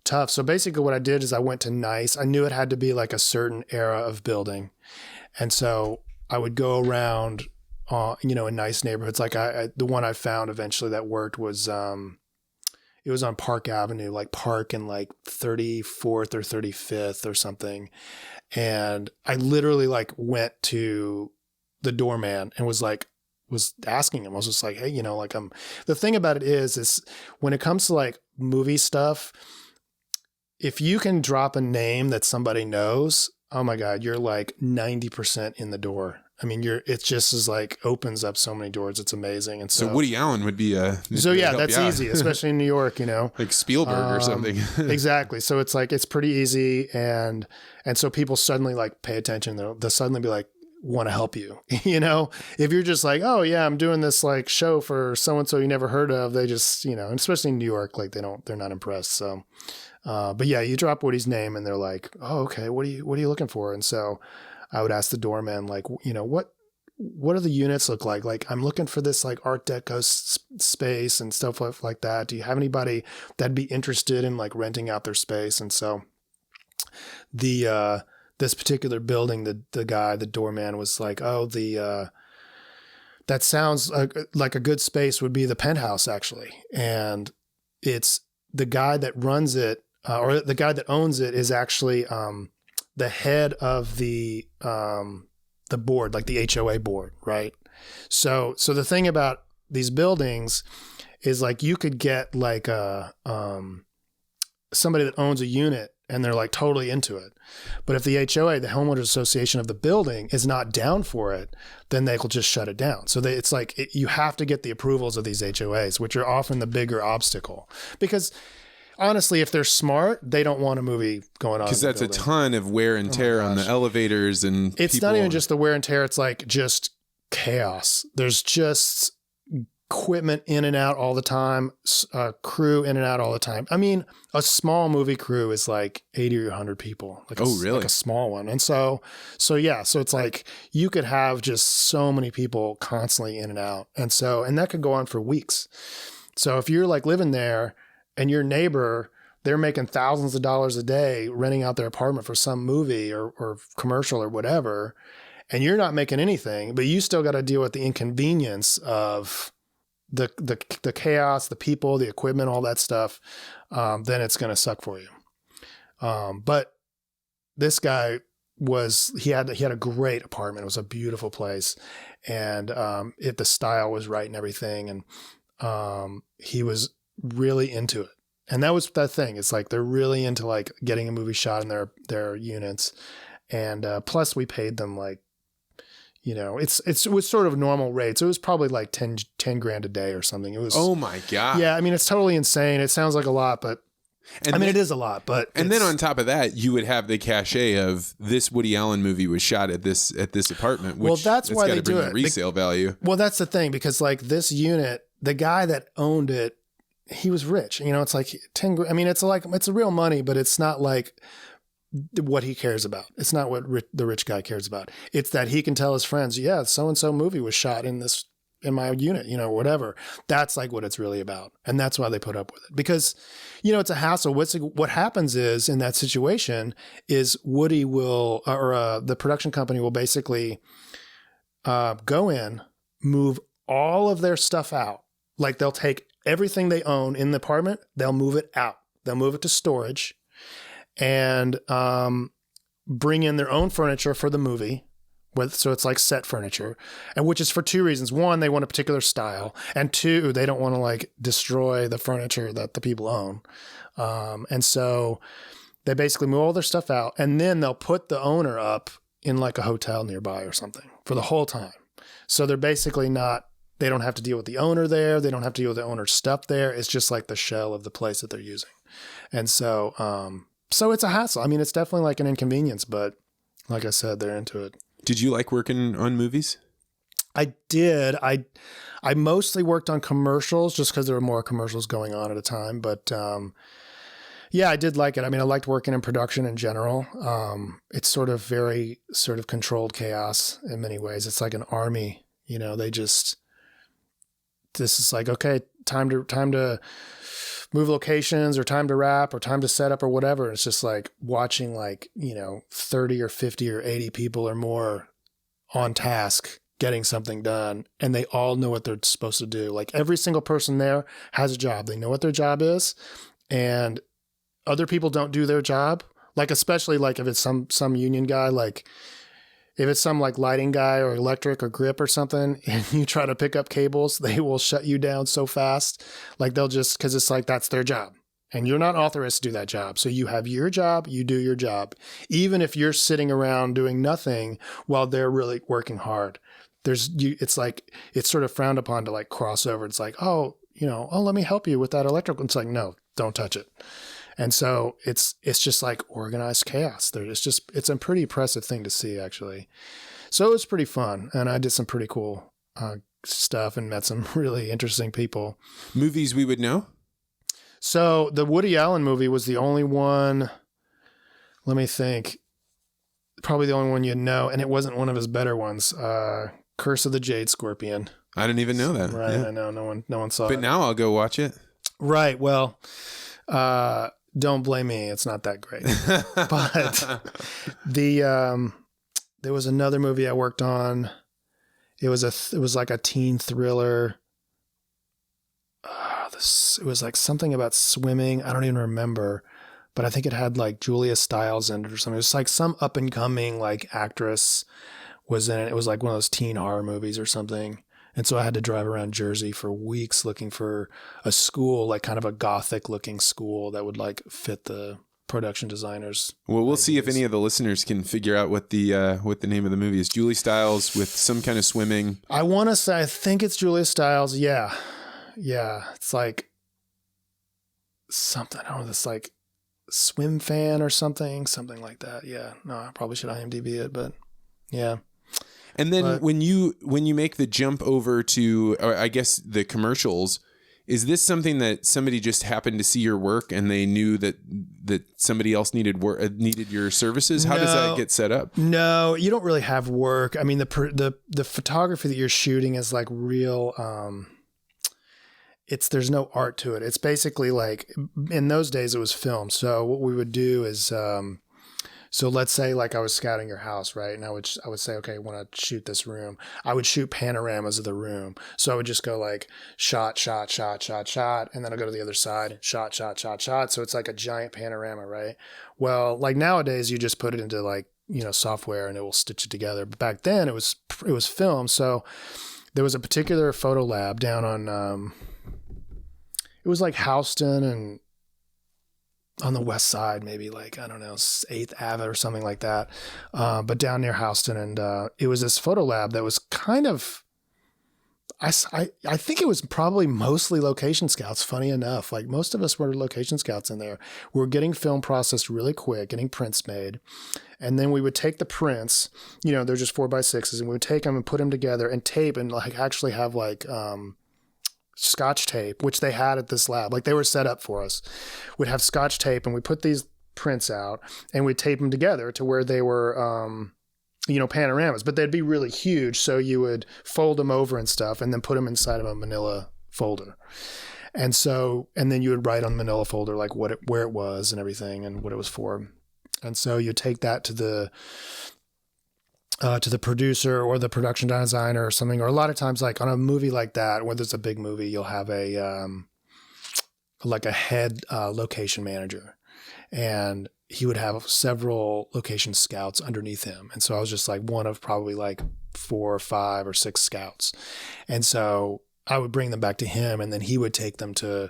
tough. So basically what I did is I went to nice. I knew it had to be like a certain era of building, and so I would go around you know, in nice neighborhoods. Like the one I found eventually that worked was, it was on Park Avenue, like Park and like 34th or 35th or something. And I literally like went to the doorman and was asking him, I was just like, hey, you know, like the thing about it is when it comes to like movie stuff, if you can drop a name that somebody knows, oh my God, you're like 90% in the door. I mean, it just is like opens up so many doors. It's amazing. And so Woody Allen would be so yeah, that's easy, especially in New York, you know, like Spielberg or something. Exactly. So it's like, it's pretty easy. And so people suddenly like pay attention. They'll suddenly be like, want to help you, you know, if you're just like, oh yeah, I'm doing this like show for so-and-so you never heard of, they just, you know, and especially in New York, like they're not impressed. So, but yeah, you drop Woody's name and they're like, oh, okay, what are you looking for? And so I would ask the doorman, like, you know, what do the units look like? Like, I'm looking for this like Art Deco space and stuff like that. Do you have anybody that'd be interested in like renting out their space? And so this particular building, the doorman was like, oh, that sounds like a good space would be the penthouse actually. And it's the guy that runs it, or the guy that owns it is actually, the head of the board, like the HOA board, right? So the thing about these buildings is like you could get like somebody that owns a unit and they're like totally into it. But if the HOA, the homeowners association of the building, is not down for it, then they will just shut it down. So it's like you have to get the approvals of these HOAs, which are often the bigger obstacle. Because honestly, if they're smart, they don't want a movie going on. Because that's a ton of wear and tear on the elevators and it's not even just the wear and tear. It's like just chaos. There's just equipment in and out all the time, crew in and out all the time. I mean, a small movie crew is like 80 or 100 people. Like really? Like a small one. And so yeah, so it's like you could have just so many people constantly in and out. And that could go on for weeks. So if you're like living there and your neighbor, they're making thousands of dollars a day renting out their apartment for some movie or commercial or whatever, and you're not making anything, but you still got to deal with the inconvenience of the chaos, the people, the equipment, all that stuff, then it's going to suck for you. But this guy he had a great apartment. It was a beautiful place, and the style was right and everything, and he was really into it. And that was that thing. It's like they're really into like getting a movie shot in their units, and plus we paid them like, you know, it was sort of normal rates. It was probably like 10 grand a day or something. It was, oh my God. Yeah. I mean, it's totally insane. It sounds like a lot, but it is a lot, but. And then on top of that, you would have the cachet of this Woody Allen movie was shot at this apartment, which well, that's why they do it. Resale value. Well, that's the thing, because like this unit, the guy that owned it, he was rich. You know, it's like 10 grand. I mean, it's real money, but it's not like what he cares about. It's not what the rich guy cares about. It's that he can tell his friends, yeah, so-and-so movie was shot in my unit, whatever. That's like what it's really about. And that's why they put up with it, because, it's a hassle. What happens is in that situation is Woody will, or the production company will basically go in, move all of their stuff out. Like they'll take everything they own in the apartment, they'll move it out. They'll move it to storage and bring in their own furniture for the movie. So it's like set furniture, and which is for two reasons. One, they want a particular style, and two, they don't want to like destroy the furniture that the people own. And so they basically move all their stuff out, and then they'll put the owner up in like a hotel nearby or something for the whole time. So they're basically they don't have to deal with the owner there. They don't have to deal with the owner's stuff there. It's just like the shell of the place that they're using. And so, so it's a hassle. I mean, it's definitely like an inconvenience, but like I said, they're into it. Did you like working on movies? I did. I mostly worked on commercials just because there were more commercials going on at a time. But yeah, I did like it. I mean, I liked working in production in general. It's very controlled chaos in many ways. It's like an army. This is like, okay, time to move locations or time to wrap or time to set up or whatever. It's just like watching 30 or 50 or 80 people or more on task getting something done, and they all know what they're supposed to do. Like every single person there has a job. They know what their job is, and other people don't do their job. Like, especially like if it's some union guy, like if it's some like lighting guy or electric or grip or something, and you try to pick up cables, they will shut you down so fast. Like they'll just, cause it's like, that's their job and you're not authorized to do that job. So you have your job, you do your job. Even if you're sitting around doing nothing while they're really working hard, it's like, it's sort of frowned upon to like cross over. It's like, let me help you with that electrical. It's like, no, don't touch it. And so it's just like organized chaos. It's a pretty impressive thing to see, actually. So it was pretty fun. And I did some pretty cool stuff and met some really interesting people. Movies we would know? So the Woody Allen movie was the only one, let me think, probably the only one you'd know. And it wasn't one of his better ones. Curse of the Jade Scorpion. I didn't even know that. Right, yeah. I know. No one saw it. But now I'll go watch it. Right. Well, don't blame me. It's not that great. But there was another movie I worked on. It was like a teen thriller. It was like something about swimming. I don't even remember, but I think it had like Julia Stiles in it or something. It was like some up and coming like actress was in it. It was like one of those teen horror movies or something. And so I had to drive around Jersey for weeks looking for a school, like kind of a gothic looking school that would like fit the production designers. Well, we'll see if any of the listeners can figure out what the name of the movie is. Julie Stiles with some kind of swimming. I think it's Julia Stiles. Yeah. Yeah. It's like something, I don't know, this like swim fan or something like that. Yeah. No, I probably should IMDb it, but yeah. And then when you make the jump over to, or I guess the commercials, is this something that somebody just happened to see your work and they knew that somebody else needed your services? How does that get set up? No, you don't really have work. I mean, the photography that you're shooting is like real. There's no art to it. It's basically like in those days it was film. So what we would do is. So let's say like I was scouting your house, right? And I would say, okay, I want to shoot this room. I would shoot panoramas of the room. So I would just go like shot, shot, shot, shot, shot. And then I'll go to the other side, shot, shot, shot, shot. So it's like a giant panorama, right? Well, like nowadays you just put it into like, software and it will stitch it together. But back then it was film. So there was a particular photo lab down on, it was like Houston and on the west side, maybe like, I don't know, 8th Ave or something like that. But down near Houston. And it was this photo lab that was kind of, I think it was probably mostly location scouts, funny enough. Like most of us were location scouts in there. We were getting film processed really quick, getting prints made. And then we would take the prints, they're just 4x6s, and we would take them and put them together and tape and like actually have like, Scotch tape, which they had at this lab, like they were set up for us. We'd have Scotch tape and we put these prints out, and we'd tape them together to where they were, panoramas, but they'd be really huge. So you would fold them over and stuff and then put them inside of a manila folder. And then you would write on the manila folder, like where it was and everything and what it was for. And so you take that to the producer or the production designer or something, or a lot of times like on a movie like that, whether it's a big movie, you'll have a head location manager, and he would have several location scouts underneath him. And so I was just like one of probably like 4 or 5 or 6 scouts. And so I would bring them back to him, and then he would take them to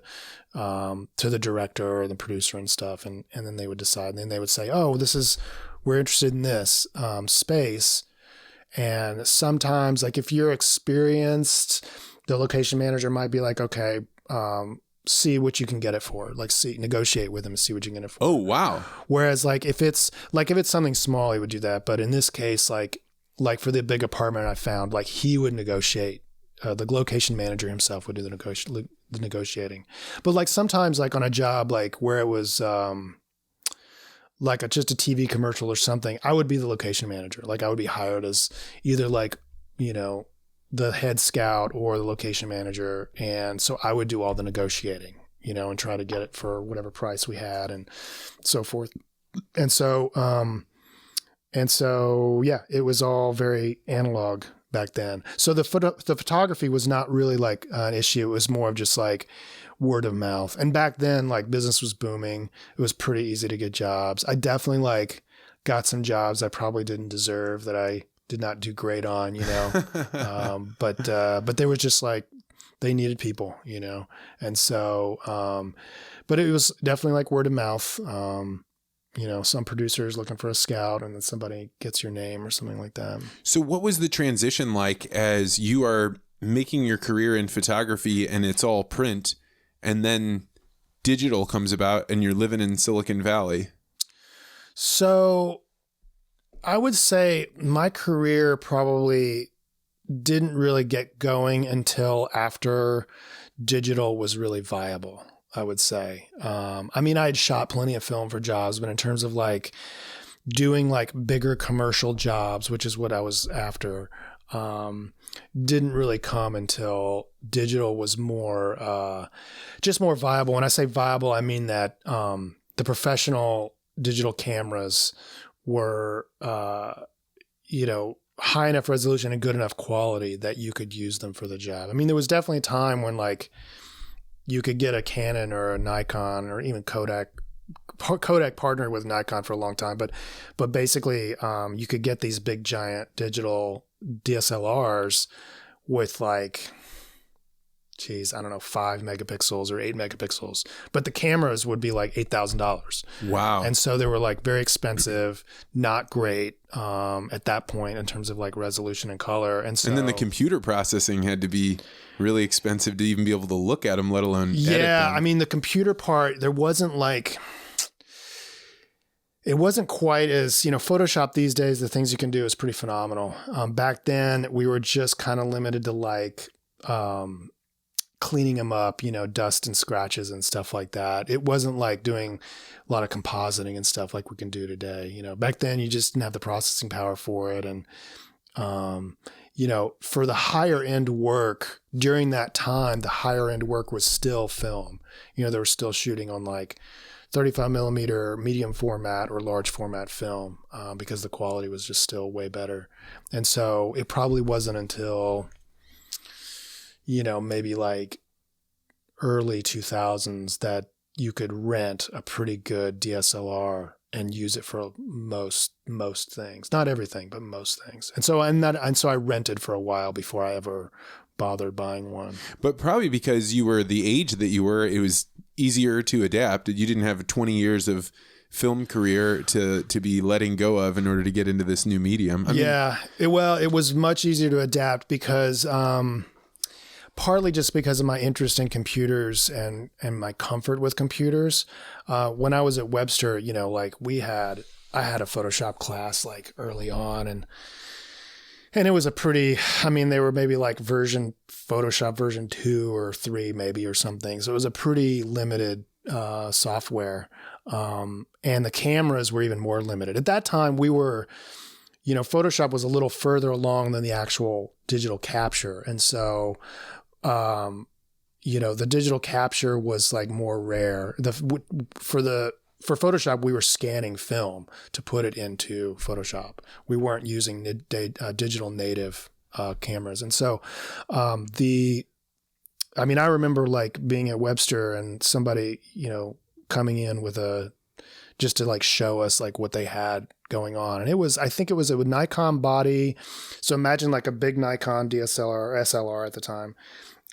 the director or the producer and stuff. And then they would decide, and then they would say, oh, we're interested in this space. And sometimes, like if you're experienced, the location manager might be like, okay, see what you can get it for. Like negotiate with them and see what you can get it for. Oh, wow. Whereas like if it's something small, he would do that. But in this case, like for the big apartment I found, like he would negotiate. The location manager himself would do the negotiating. But like sometimes like on a job, like where it was just a TV commercial or something, I would be the location manager. Like I would be hired as either like, the head scout or the location manager. And so I would do all the negotiating, and try to get it for whatever price we had and so forth. And so, yeah, it was all very analog back then. So the photography was not really like an issue. It was more of just like word of mouth. And back then, like business was booming. It was pretty easy to get jobs. I definitely like got some jobs I probably didn't deserve, that I did not do great on, but they were just like, they needed people, And so, but it was definitely like word of mouth. Some producers looking for a scout, and then somebody gets your name or something like that. So what was the transition like as you are making your career in photography and it's all print, and then digital comes about and you're living in Silicon Valley? So I would say my career probably didn't really get going until after digital was really viable, I would say. I had shot plenty of film for jobs, but in terms of like doing like bigger commercial jobs, which is what I was after, didn't really come until digital was just more viable. When I say viable, I mean that the professional digital cameras were, high enough resolution and good enough quality that you could use them for the job. There was definitely a time when like you could get a Canon or a Nikon or even Kodak partnered with Nikon for a long time, but basically you could get these big giant digital DSLRs with like, 5 megapixels or 8 megapixels, but the cameras would be like $8,000. Wow. And so they were like very expensive, not great at that point in terms of like resolution and color. And then the computer processing had to be really expensive to even be able to look at them, let alone edit them. The computer part, there wasn't like, it wasn't quite as, Photoshop these days, the things you can do is pretty phenomenal. Back then we were just kind of limited to like, cleaning them up, dust and scratches and stuff like that. It wasn't like doing a lot of compositing and stuff like we can do today. Back then you just didn't have the processing power for it. And, for the higher end work during that time, the higher end work was still film. They were still shooting on like 35 millimeter medium format or large format film because the quality was just still way better. And so it probably wasn't until maybe like early 2000s that you could rent a pretty good DSLR and use it for most things, not everything, but most things. And so I rented for a while before I ever bothered buying one. But probably because you were the age that you were, it was easier to adapt. You didn't have 20 years of film career to be letting go of in order to get into this new medium. It was much easier to adapt because, partly just because of my interest in computers and my comfort with computers. When I was at Webster, I had a Photoshop class like early on, and it was a pretty, they were maybe like Photoshop version 2 or 3 maybe or something. So it was a pretty limited software. And the cameras were even more limited. At that time, we were, Photoshop was a little further along than the actual digital capture. And so, the digital capture was like more rare. For Photoshop, we were scanning film to put it into Photoshop. We weren't using digital native cameras. And so I remember like being at Webster and somebody, coming in with just to like show us like what they had going on. And I think it was a Nikon body. So imagine like a big Nikon DSLR or SLR at the time.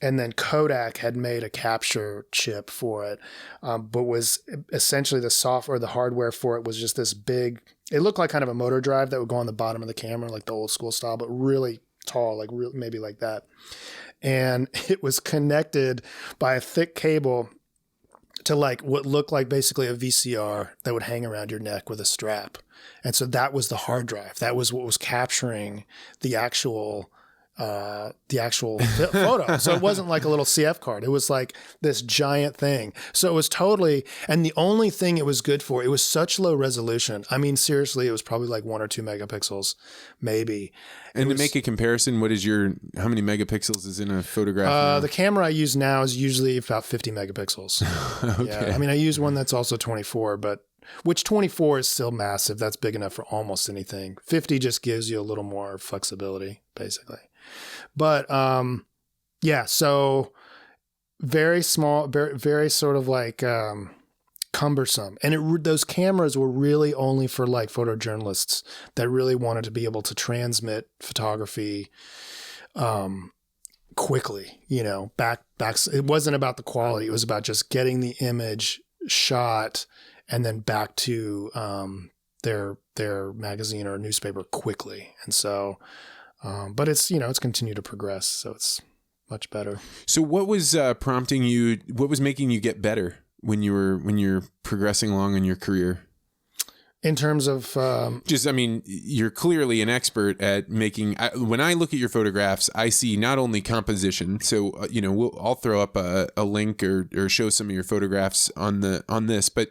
And then Kodak had made a capture chip for it, but was essentially the software, the hardware for it was just this big, it looked like kind of a motor drive that would go on the bottom of the camera, like the old school style, but really tall, like maybe like that. And it was connected by a thick cable to like what looked like basically a VCR that would hang around your neck with a strap. And so that was the hard drive. That was what was capturing the actual photo. So it wasn't like a little CF card. It was like this giant thing. So it was totally, and the only thing it was good for, it was such low resolution. I mean, seriously, it was probably like 1 or 2 megapixels, maybe. And to make a comparison, how many megapixels is in a photograph? The camera I use now is usually about 50 megapixels. Okay. Yeah. I mean, I use one that's also 24, which 24 is still massive. That's big enough for almost anything. 50 just gives you a little more flexibility, basically. But so very small, very, very sort of like cumbersome. And those cameras were really only for like photojournalists that really wanted to be able to transmit photography quickly, back. It wasn't about the quality. It was about just getting the image shot and then back to their magazine or newspaper quickly. And so but it's, it's continued to progress. So it's much better. So what was prompting you? What was making you get better when you're progressing along in your career? In terms of you're clearly an expert at making. When I look at your photographs, I see not only composition. So I'll throw up a link or show some of your photographs on this, but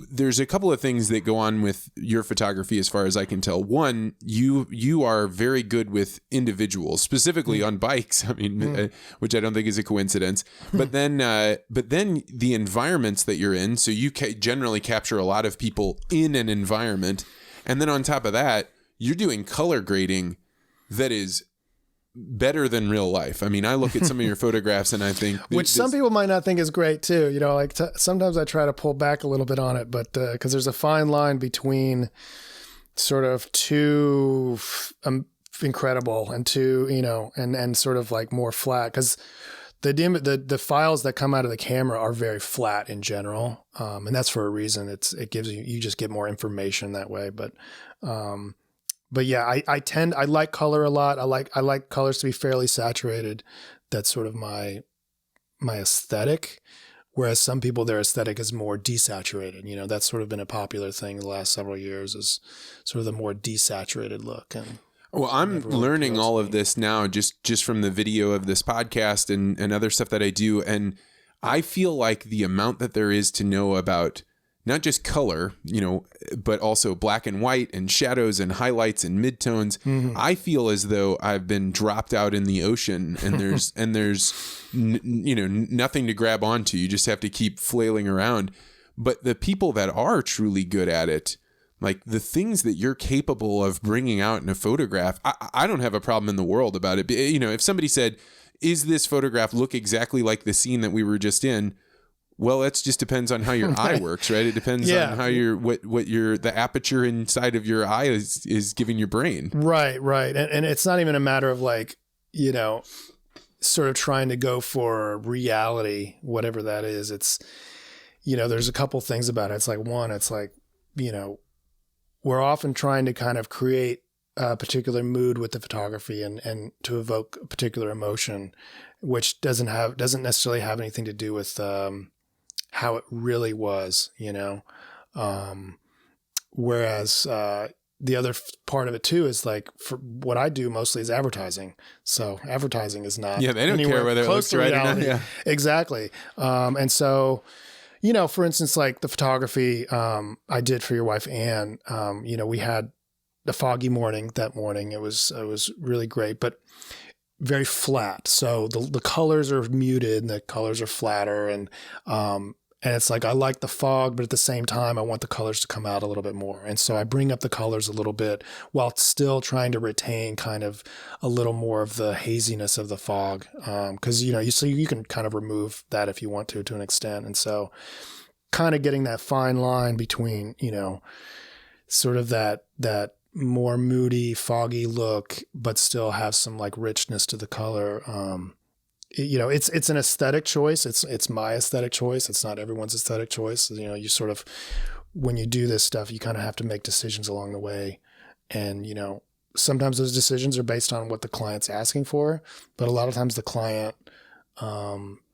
there's a couple of things that go on with your photography as far as I can tell. One, you are very good with individuals, specifically on bikes. I mean, which I don't think is a coincidence. But then the environments that you're in. So you generally capture a lot of people in an environment. And then on top of that, you're doing color grading that is better than real life. I mean, I look at some of your photographs and I think... Which some people might not think is great too. Sometimes I try to pull back a little bit on it, but because there's a fine line between sort of too incredible and too, and sort of like more flat. Because the files that come out of the camera are very flat in general. And that's for a reason. It gives you just get more information that way. But yeah, I like color a lot. I like colors to be fairly saturated. That's sort of my aesthetic. Whereas some people, their aesthetic is more desaturated. That's sort of been a popular thing the last several years, is sort of the more desaturated look. And well, I'm learning all of this now just from the video of this podcast and other stuff that I do. And I feel like the amount that there is to know about not just color, but also black and white and shadows and highlights and midtones. Mm-hmm. I feel as though I've been dropped out in the ocean and there's nothing to grab onto. You just have to keep flailing around. But the people that are truly good at it, like the things that you're capable of bringing out in a photograph, I don't have a problem in the world about it. If somebody said, is this photograph look exactly like the scene that we were just in? Well, it just depends on how your eye works, right? It depends on how the aperture inside of your eye is giving your brain. Right. And it's not even a matter of like, sort of trying to go for reality, whatever that is. It's, there's a couple things about it. It's like, one, it's like, we're often trying to kind of create a particular mood with the photography and to evoke a particular emotion, which doesn't necessarily have anything to do with, how it really was, whereas the other part of it too is like, for what I do mostly is advertising. So advertising is not they don't care whether it looks right or not. Yeah. Exactly. And so, For instance, like the photography I did for your wife, Anne, we had a foggy morning that morning. It was really great, but very flat. So the colors are muted and the colors are flatter. And it's like, I like the fog, but at the same time, I want the colors to come out a little bit more. And so I bring up the colors a little bit while still trying to retain kind of a little more of the haziness of the fog. Cause you can kind of remove that if you want to an extent. And so kind of getting that fine line between, sort of that more moody, foggy look, but still have some like richness to the color. It's an aesthetic choice. It's my aesthetic choice. It's not everyone's aesthetic choice. You sort of, when you do this stuff, you kind of have to make decisions along the way. And, sometimes those decisions are based on what the client's asking for, but a lot of times the client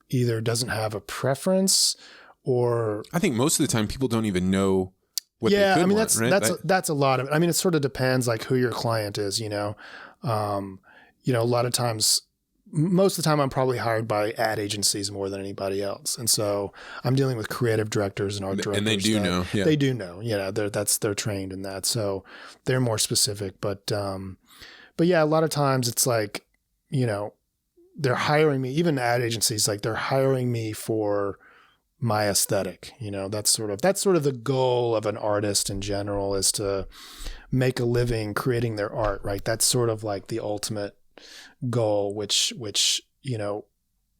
either doesn't have a preference or... I think most of the time people don't even know what they could want, right? That's a lot of it. I mean, it sort of depends like who your client is, a lot of times, most of the time I'm probably hired by ad agencies more than anybody else. And so I'm dealing with creative directors and art directors. And they do know. Yeah. They do know. They're trained in that. So they're more specific, but yeah, a lot of times it's like, they're hiring me, even ad agencies, like they're hiring me for my aesthetic. That's sort of the goal of an artist in general, is to make a living creating their art, right? That's sort of like the ultimate goal, which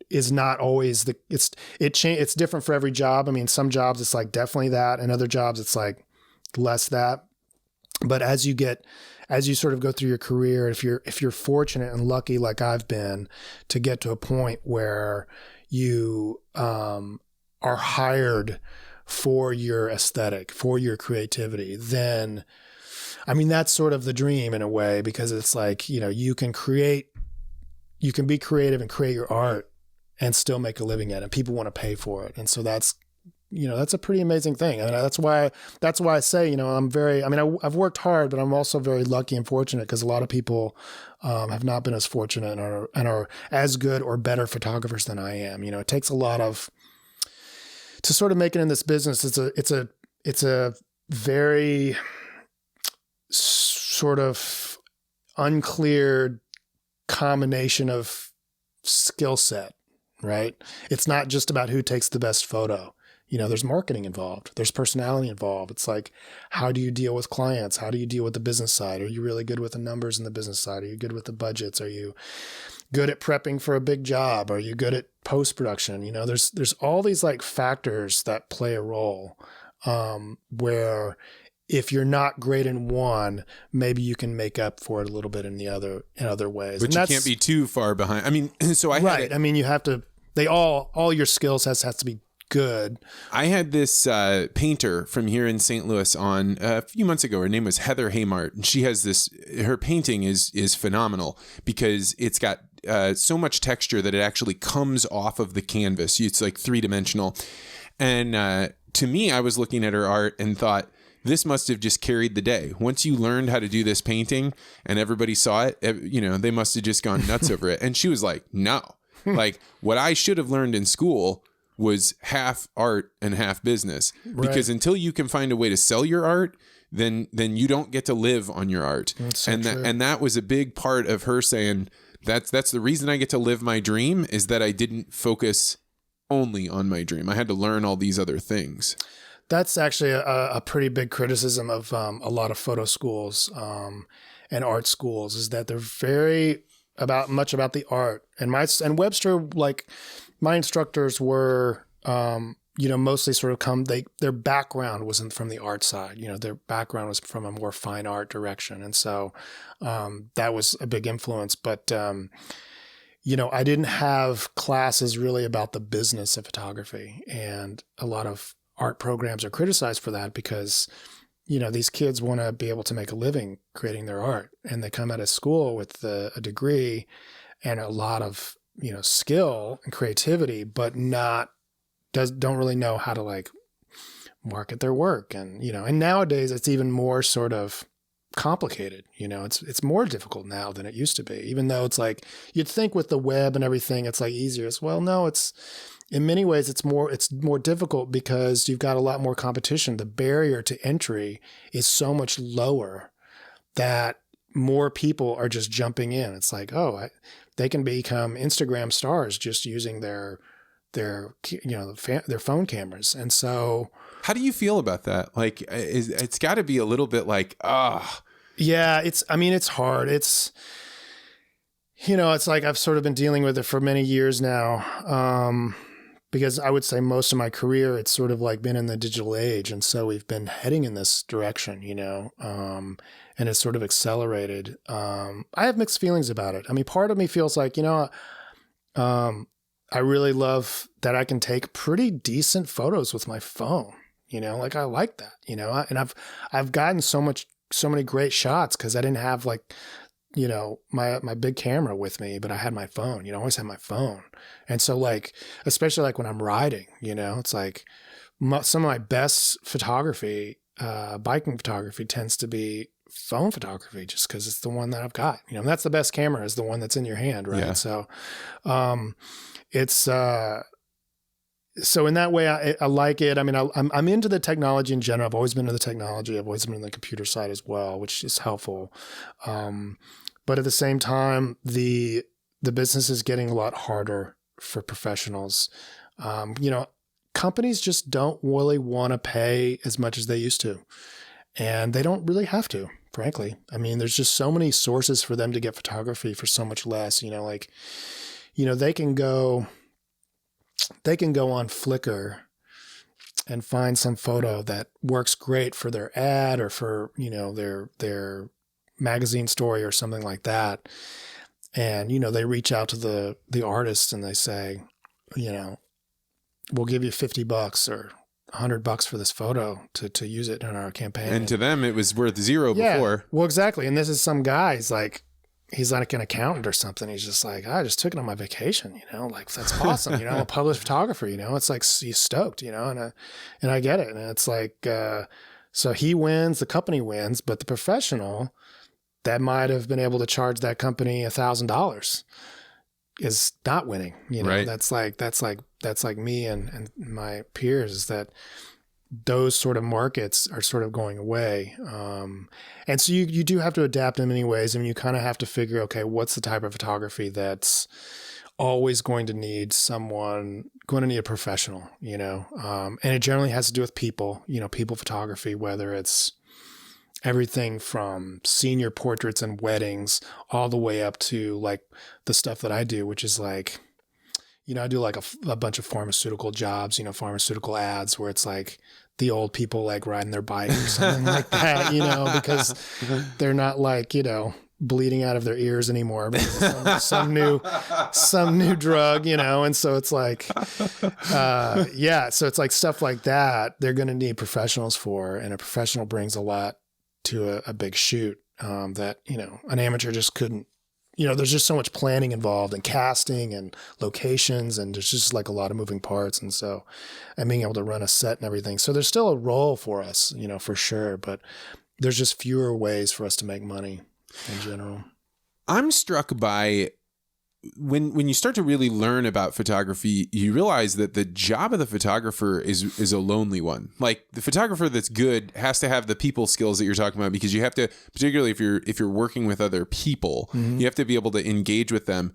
is not always it's different for every job. I mean, some jobs it's like definitely that, and other jobs it's like less that. But as you sort of go through your career, if you're fortunate and lucky like I've been to get to a point where you are hired for your aesthetic, for your creativity, then I mean, that's sort of the dream in a way, because it's like, you can be creative and create your art and still make a living at it. People want to pay for it. And so that's a pretty amazing thing. I mean, that's why I say, I've worked hard, but I'm also very lucky and fortunate, because a lot of people have not been as fortunate and are as good or better photographers than I am. It takes a lot to sort of make it in this business. It's a very sort of unclear combination of skill set, right? It's not just about who takes the best photo. There's marketing involved. There's personality involved. It's like, how do you deal with clients? How do you deal with the business side? Are you really good with the numbers in the business side? Are you good with the budgets? Are you good at prepping for a big job? Are you good at post-production? There's all these like factors that play a role, where if you're not great in one, maybe you can make up for it a little bit in other ways. But you can't be too far behind. I mean, so I mean, you have to, all your skills has to be good. I had this painter from here in St. Louis on a few months ago. Her name was Heather Haymart, and she has her painting is phenomenal because it's got so much texture that it actually comes off of the canvas. It's like 3-dimensional. And to me, I was looking at her art and thought, this must have just carried the day. Once you learned how to do this painting and everybody saw it, they must have just gone nuts over it. And she was like, no, like what I should have learned in school was half art and half business, because until you can find a way to sell your art, then you don't get to live on your art. That's so true. And that was a big part of her saying, that's the reason I get to live my dream, is that I didn't focus only on my dream. I had to learn all these other things. That's actually a pretty big criticism of a lot of photo schools and art schools, is that they're very much about the art. And Webster, like my instructors were, mostly sort of their background wasn't from the art side. Their background was from a more fine art direction. And so that was a big influence. But, I didn't have classes really about the business of photography, and a lot of art programs are criticized for that because, these kids want to be able to make a living creating their art, and they come out of school with a degree and a lot of, skill and creativity, but don't really know how to like market their work. And, and nowadays it's even more sort of complicated. It's more difficult now than it used to be, even though it's like, you'd think with the web and everything, it's like easier. Well, no, it's in many ways, it's more difficult because you've got a lot more competition. The barrier to entry is so much lower that more people are just jumping in. It's like, they can become Instagram stars just using their phone cameras. And so, how do you feel about that? Like, it's got to be a little bit like, yeah, it's hard. It's like I've sort of been dealing with it for many years now. Because I would say most of my career, it's sort of like been in the digital age. And so we've been heading in this direction, and it's sort of accelerated. I have mixed feelings about it. I mean, part of me feels like, I really love that I can take pretty decent photos with my phone, like I like that, and I've gotten so many great shots because I didn't have my big camera with me, but I had my phone, I always had my phone. And so like, especially like when I'm riding, it's like some of my best photography, biking photography tends to be phone photography just because it's the one that I've got, and that's the best camera is the one that's in your hand. Right. Yeah. So, so in that way, I like it. I mean, I'm into the technology in general. I've always been into the technology. I've always been on the computer side as well, which is helpful. But at the same time, the business is getting a lot harder for professionals. Companies just don't really want to pay as much as they used to, and they don't really have to, frankly. I mean, there's just so many sources for them to get photography for so much less. They can go on Flickr and find some photo that works great for their ad or for, their magazine story or something like that. And, they reach out to the artist and they say, we'll give you $50 or $100 for this photo to use it in our campaign. And to them, it was worth zero before. Well, exactly. And this is some guy, he's like an accountant or something. He's just like, I just took it on my vacation, like that's awesome. I'm a published photographer, it's like he's stoked, and I get it. And it's like, so he wins, the company wins, but the professional that might have been able to charge that company $1,000 is not winning, Right. That's like me and my peers is that those sort of markets are sort of going away. And so you do have to adapt in many ways. I mean, you kind of have to figure, okay, what's the type of photography that's always going to need a professional, and it generally has to do with people, people photography, whether it's everything from senior portraits and weddings all the way up to like the stuff that I do, which is like, I do like a bunch of pharmaceutical jobs, pharmaceutical ads where it's like the old people like riding their bike or something like that, because they're not like, bleeding out of their ears anymore because of some new drug, and so it's like, so it's like stuff like that they're going to need professionals for, and a professional brings a lot to a big shoot that, an amateur just couldn't. There's just so much planning involved and casting and locations, and there's just like a lot of moving parts. And so, and being able to run a set and everything. So there's still a role for us, for sure, but there's just fewer ways for us to make money in general. I'm struck by when you start to really learn about photography, you realize that the job of the photographer is a lonely one. Like the photographer that's good has to have the people skills that you're talking about, because you have to, particularly if you're working with other people, you have to be able to engage with them.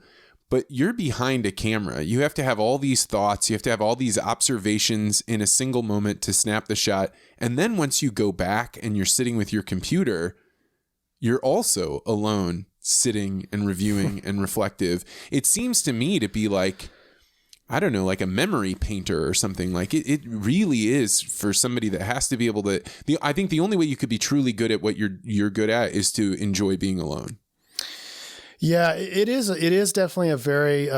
But you're behind a camera. You have to have all these thoughts. You have to have all these observations in a single moment to snap the shot. And then once you go back and you're sitting with your computer, you're also alone, sitting and reviewing and reflective. It seems to me to be like, I don't know, like a memory painter or something. Like it really is for somebody that has to be able to. I think the only way you could be truly good at what you're good at is to enjoy being alone. Yeah, it is. It is definitely a very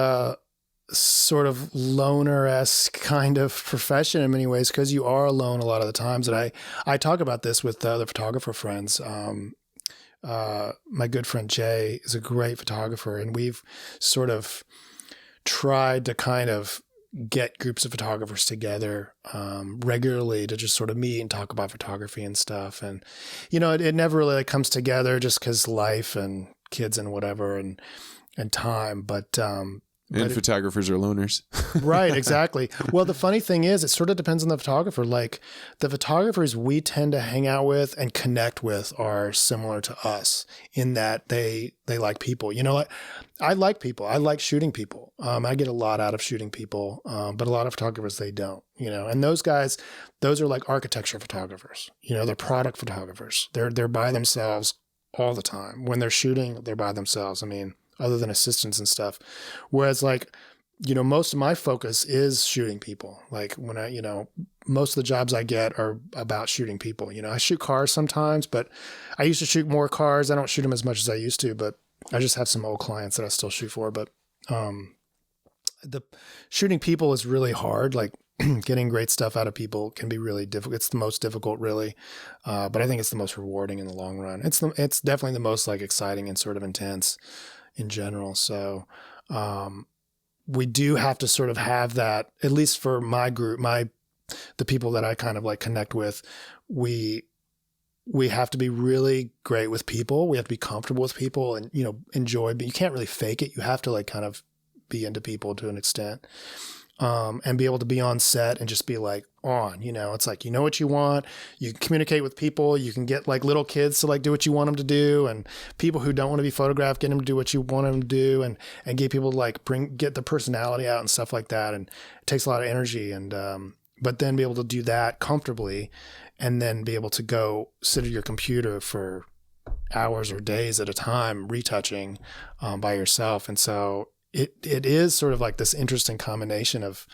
sort of loner-esque kind of profession in many ways, because you are alone a lot of the times. And I talk about this with other photographer friends. My good friend Jay is a great photographer, and we've sort of tried to kind of get groups of photographers together regularly to just sort of meet and talk about photography and stuff. And, it never really comes together just because life and kids and whatever and time. But And photographers are loners. Right, exactly. Well, the funny thing is, it sort of depends on the photographer. Like the photographers we tend to hang out with and connect with are similar to us in that they like people. You know what? I like people. I like shooting people. I get a lot out of shooting people, but a lot of photographers, they don't, you know, and those guys, those are like architecture photographers, you know, they're product photographers. They're by themselves all the time. When they're shooting, they're by themselves. I mean, other than assistants and stuff. Whereas like, you know, most of my focus is shooting people. Like when I, you know, most of the jobs I get are about shooting people. You know, I shoot cars sometimes, but I used to shoot more cars. I don't shoot them as much as I used to, but I just have some old clients that I still shoot for. But the shooting people is really hard. Like getting great stuff out of people can be really difficult. It's the most difficult, really. But I think it's the most rewarding in the long run. It's definitely the most like exciting and sort of intense in general. So, we do have to sort of have that, at least for my group, the people that I kind of like connect with, we have to be really great with people. We have to be comfortable with people and, you know, enjoy, but you can't really fake it. You have to like kind of be into people to an extent. And be able to be on set and just be like on, you know, it's like, you know what you want, you can communicate with people, you can get like little kids to like do what you want them to do, and people who don't want to be photographed, get them to do what you want them to do, and get people to like get the personality out and stuff like that. And it takes a lot of energy and, but then be able to do that comfortably and then be able to go sit at your computer for hours or days at a time, retouching, by yourself. And so it is sort of like this interesting combination of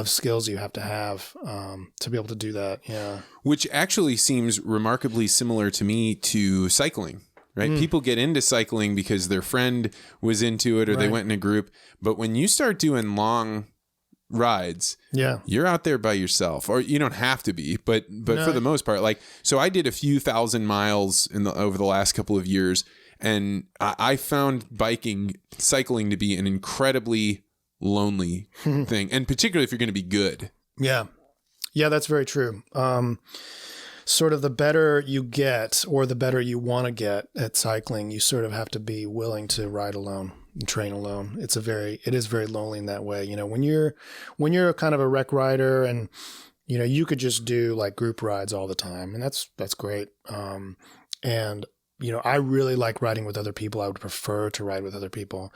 skills you have to be able to do that. Yeah. Which actually seems remarkably similar to me to cycling, right? People get into cycling because their friend was into it or they went in a group. But when you start doing long rides, you're out there by yourself, or you don't have to be, but no. For the most part, like, so I did a few thousand miles over the last couple of years. And I found cycling to be an incredibly lonely thing. And particularly if you're going to be good. Yeah. Yeah, that's very true. Sort of the better you get or the better you want to get at cycling, you sort of have to be willing to ride alone and train alone. It is very lonely in that way. You know, when you're kind of a rec rider and, you know, you could just do like group rides all the time, and that's great. And you know, I really like riding with other people. I would prefer to ride with other people.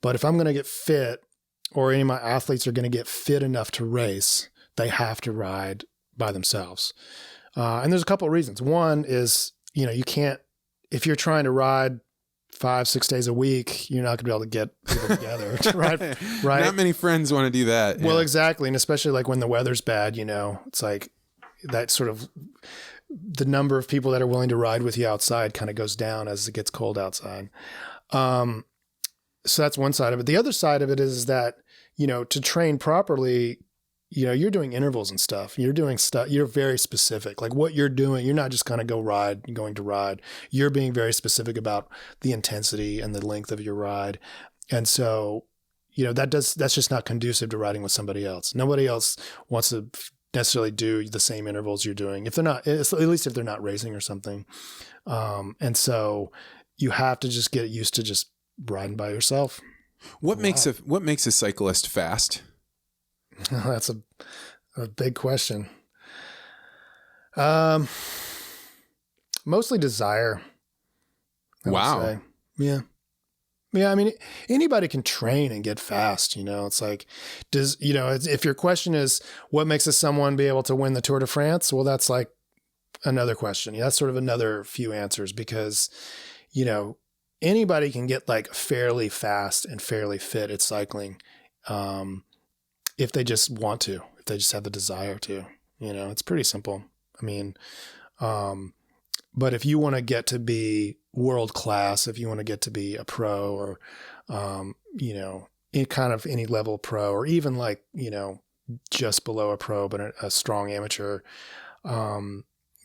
But if I'm going to get fit, or any of my athletes are going to get fit enough to race, they have to ride by themselves. And there's a couple of reasons. One is, you know, you can't, if you're trying to ride 5-6 days a week, you're not going to be able to get people together to ride. Right? Not many friends want to do that. Well, exactly. And especially like when the weather's bad, you know, it's like that sort of, the number of people that are willing to ride with you outside kind of goes down as it gets cold outside. So that's one side of it. The other side of it is that, you know, to train properly, you know, you're doing intervals and stuff. You're doing stuff. You're very specific. Like what you're doing, you're not just kind of going to ride. You're being very specific about the intensity and the length of your ride. And so, you know, that's just not conducive to riding with somebody else. Nobody else wants to necessarily do the same intervals you're doing, if they're not, at least if they're not racing or something. And so you have to just get used to just riding by yourself. What makes a cyclist fast? That's a big question. Mostly desire. I would say. Yeah. Yeah, I mean, anybody can train and get fast, you know. It's like, if your question is what makes someone be able to win the Tour de France, well, that's like another question. Yeah, that's sort of another few answers because, you know, anybody can get like fairly fast and fairly fit at cycling if they just want to, if they just have the desire to, you know, it's pretty simple. I mean, but if you want to get to be world class, if you want to get to be a pro or, you know, in kind of any level pro or even like, you know, just below a pro, but a strong amateur,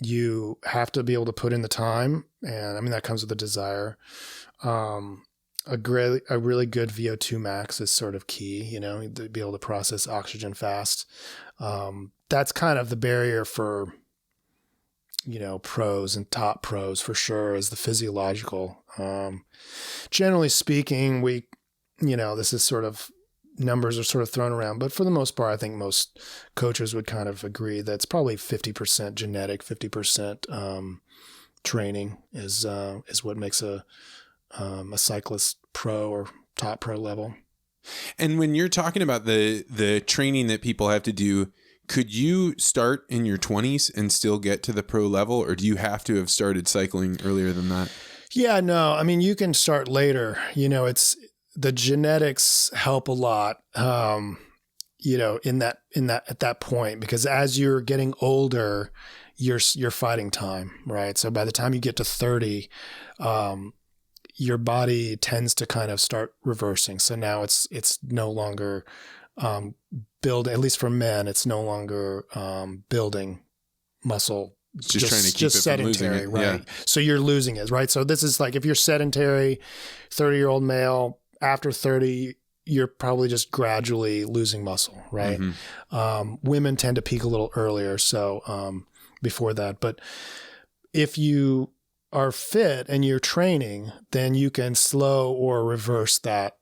you have to be able to put in the time. And I mean, that comes with a desire. A really good VO2 max is sort of key, you know, to be able to process oxygen fast. That's kind of the barrier for, you know, pros and top pros for sure is the physiological. Generally speaking, you know, this is sort of numbers are sort of thrown around, but for the most part, I think most coaches would kind of agree that it's probably 50% genetic, 50% training is what makes a cyclist pro or top pro level. And when you're talking about the training that people have to do, could you start in your 20s and still get to the pro level, or do you have to have started cycling earlier than that? Yeah, no, I mean, you can start later. It's the genetics help a lot. At that point, because as you're getting older, you're fighting time, right? So by the time you get to 30, your body tends to kind of start reversing. So now it's no longer at least for men, it's no longer building muscle. Just trying to keep it sedentary, from losing it. right? Yeah. So you're losing it, right? So this is like if you're sedentary, 30-year-old male, after 30, you're probably just gradually losing muscle, right? Mm-hmm. Women tend to peak a little earlier, so before that. But if you are fit and you're training, then you can slow or reverse that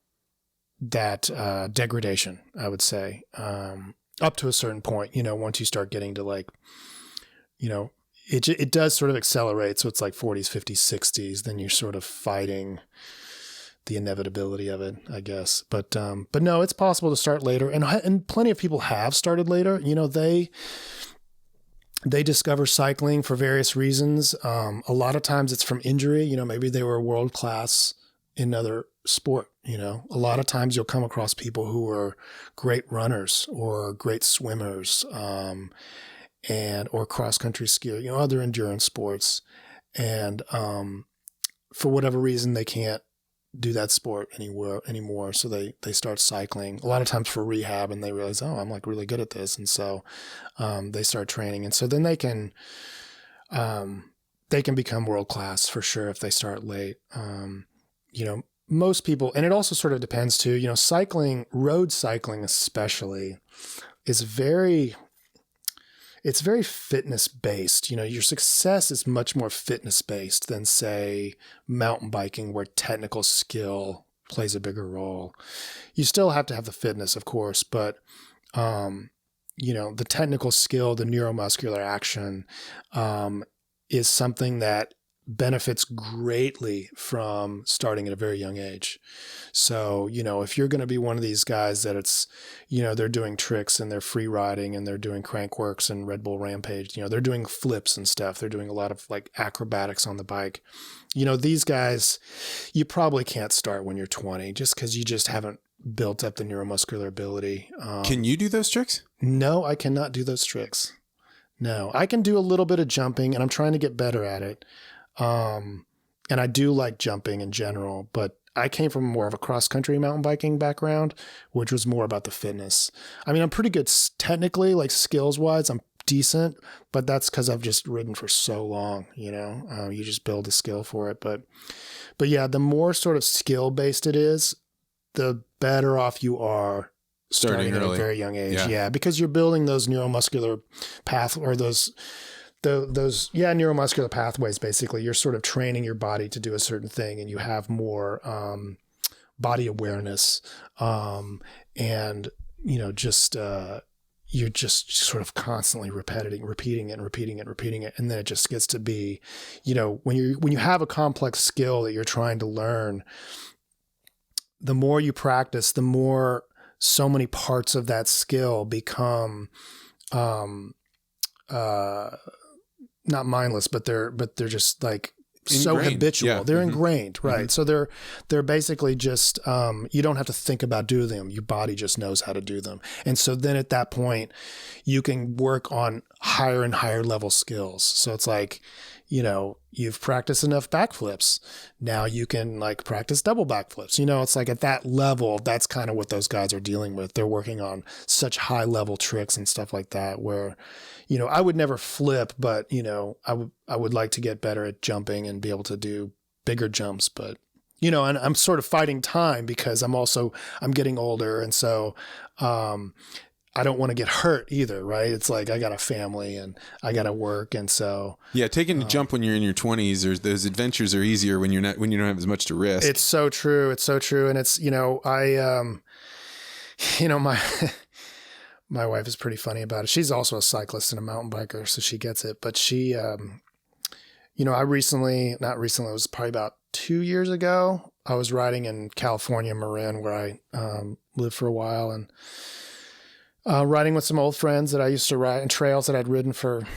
degradation, I would say, up to a certain point. Once you start getting to it does sort of accelerate. So it's like 40s, 50s, 60s. Then you're sort of fighting the inevitability of it, I guess. But no, it's possible to start later, and plenty of people have started later. They discover cycling for various reasons. A lot of times it's from injury. Maybe they were world class in another sport. A lot of times you'll come across people who are great runners or great swimmers, or cross country skier, other endurance sports, and for whatever reason they can't do that sport anymore. So they start cycling a lot of times for rehab, and they realize, oh, I'm like really good at this. And so, they start training. And so then they can become world-class for sure if they start late. Most people, and it also sort of depends too, cycling, road cycling especially, is it's very fitness based. Your success is much more fitness based than, say, mountain biking, where technical skill plays a bigger role. You still have to have the fitness, of course, but the technical skill, the neuromuscular action, is something that benefits greatly from starting at a very young age. So, if you're going to be one of these guys that it's, they're doing tricks and they're free riding and they're doing crankworks and Red Bull Rampage, they're doing flips and stuff. They're doing a lot of like acrobatics on the bike. These guys, you probably can't start when you're 20 just because you just haven't built up the neuromuscular ability. Can you do those tricks? No, I cannot do those tricks. No, I can do a little bit of jumping, and I'm trying to get better at it. And I do like jumping in general, but I came from more of a cross-country mountain biking background, which was more about the fitness. I mean, I'm pretty good technically, like skills-wise, I'm decent, but that's because I've just ridden for so long, you just build a skill for it. But yeah, the more sort of skill-based it is, the better off you are starting at a very young age. Yeah, because you're building those neuromuscular neuromuscular pathways. Basically, you're sort of training your body to do a certain thing, and you have more body awareness, and you're just sort of constantly repeating it, and then it just gets to be, when you have a complex skill that you're trying to learn, the more you practice, the more so many parts of that skill become not mindless, but they're just like so habitual. Yeah. They're ingrained, right? Mm-hmm. So they're basically just you don't have to think about doing them. Your body just knows how to do them. And so then at that point, you can work on higher and higher level skills. So it's like, you've practiced enough backflips. Now you can like practice double backflips. It's like at that level, that's kind of what those guys are dealing with. They're working on such high level tricks and stuff like that where, I would never flip, but, I would like to get better at jumping and be able to do bigger jumps. But, and I'm sort of fighting time because I'm getting older. And so, I don't want to get hurt either, right? It's like I got a family and I got to work, and so taking a jump when you're in your 20s, those adventures are easier when you don't have as much to risk. It's so true. And it's my my wife is pretty funny about it. She's also a cyclist and a mountain biker, so she gets it. But she, I not recently, it was probably about 2 years ago. I was riding in California, Marin, where I lived for a while, and riding with some old friends that I used to ride and trails that I'd ridden for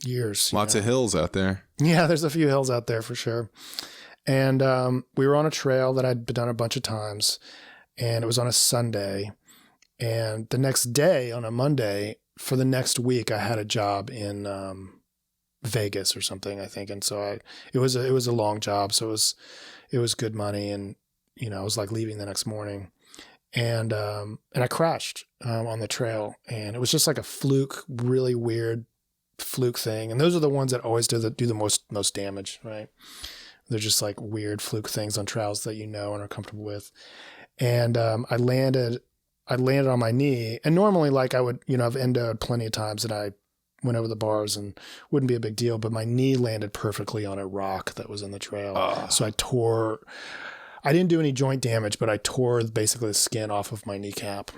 years. Lots of hills out there. Yeah, there's a few hills out there for sure. And we were on a trail that I'd done a bunch of times, and it was on a Sunday. And the next day, on a Monday, for the next week, I had a job in Vegas or something, I think. And so it was a long job, so it was good money, and I was like leaving the next morning, and I crashed on the trail, and it was just like a fluke, really weird fluke thing. And those are the ones that always do the most damage, right? They're just like weird fluke things on trails that and are comfortable with. And I landed on my knee, and normally, like I would, I've endoed plenty of times, and I went over the bars and wouldn't be a big deal, but my knee landed perfectly on a rock that was in the trail. So I didn't do any joint damage, but I tore basically the skin off of my kneecap.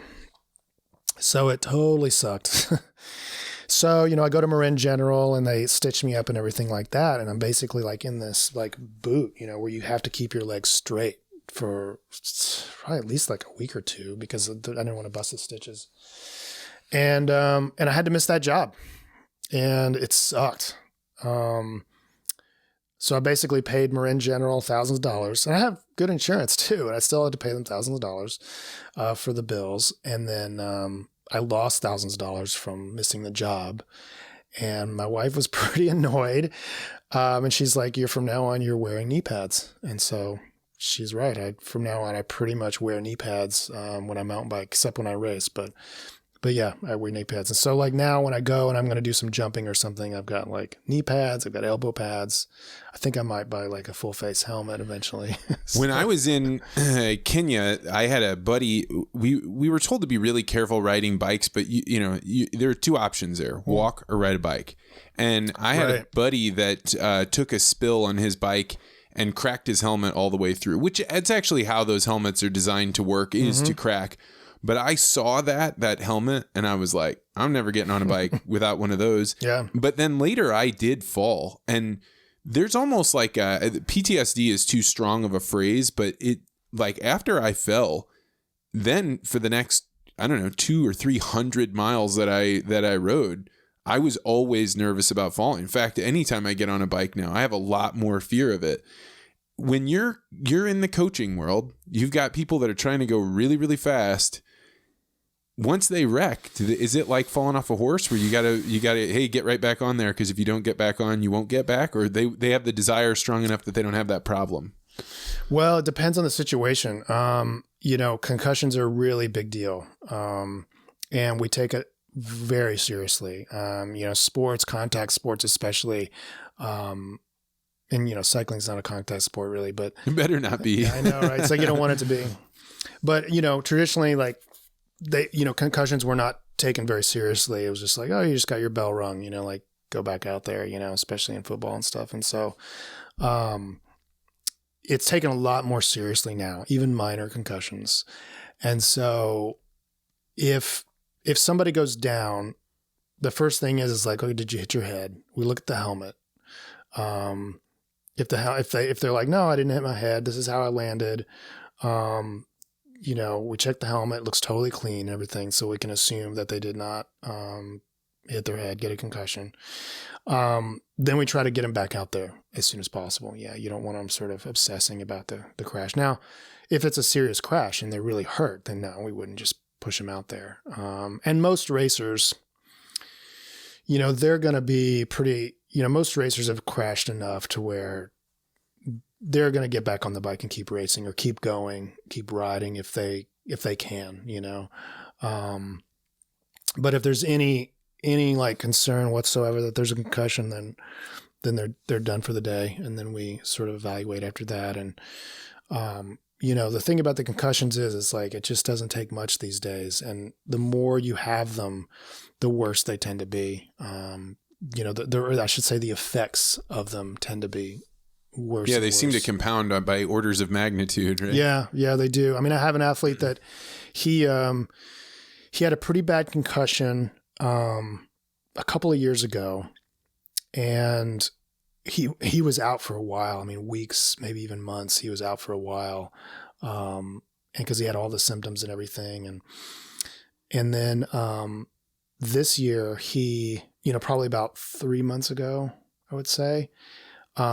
So it totally sucked. So, I go to Marin General, and they stitch me up and everything like that. And I'm basically like in this like boot, where you have to keep your legs straight for probably at least like a week or two, because I didn't want to bust the stitches. And I had to miss that job, and it sucked. So I basically paid Marin General thousands of dollars, and I have good insurance too, and I still had to pay them thousands of dollars for the bills. And then I lost thousands of dollars from missing the job, and my wife was pretty annoyed. And she's like, from now on, you're wearing knee pads. And so she's right. From now on, I pretty much wear knee pads when I mountain bike, except when I race. But yeah, I wear knee pads. And so like now when I go and I'm going to do some jumping or something, I've got like knee pads, I've got elbow pads. I think I might buy like a full face helmet eventually. So. When I was in Kenya, I had a buddy. We were told to be really careful riding bikes, but there are two options there: walk or ride a bike. And I had a buddy that took a spill on his bike and cracked his helmet all the way through, which it's actually how those helmets are designed to work, is to crack. But I saw that helmet, and I was like, I'm never getting on a bike without one of those. Yeah. But then later I did fall, and there's almost like PTSD is too strong of a phrase, but it like after I fell, then for the next, 200 or 300 miles that I rode, I was always nervous about falling. In fact, anytime I get on a bike now, I have a lot more fear of it. When you're in the coaching world, you've got people that are trying to go really, really fast. Once they wreck, is it like falling off a horse where you gotta, hey, get right back on there, because if you don't get back on, you won't get back? Or they have the desire strong enough that they don't have that problem? Well, it depends on the situation. Concussions are a really big deal. And we take it very seriously. Sports, contact sports especially, and cycling's not a contact sport really, but it better not be. I know, right? It's like you don't want it to be. But traditionally, like concussions were not taken very seriously. It was just like, oh, you just got your bell rung, like go back out there, especially in football and stuff. And so, it's taken a lot more seriously now, even minor concussions. And so, if somebody goes down, the first thing is like, oh, did you hit your head? We look at the helmet. If they're like, no, I didn't hit my head, this is how I landed. We check the helmet, it looks totally clean and everything, so we can assume that they did not hit their head, get a concussion. Then we try to get them back out there as soon as possible. Yeah, you don't want them sort of obsessing about the crash. Now, if it's a serious crash and they're really hurt, then no, we wouldn't just push them out there. And most racers, they're going to be pretty, most racers have crashed enough to where they're going to get back on the bike and keep racing or keep going, keep riding if they can, but if there's any like concern whatsoever that there's a concussion, then they're done for the day. And then we sort of evaluate after that. And, the thing about the concussions is like, it just doesn't take much these days. And the more you have them, the worse they tend to be. I should say the effects of them tend to be worse. Yeah, they and seem to worse. compound by orders of magnitude, right? Yeah, they do. I mean, I have an athlete that he had a pretty bad concussion a couple of years ago, and he was out for a while. I mean, weeks, maybe even months. He was out for a while, and because he had all the symptoms and everything, and then this year he, probably about 3 months ago, I would say,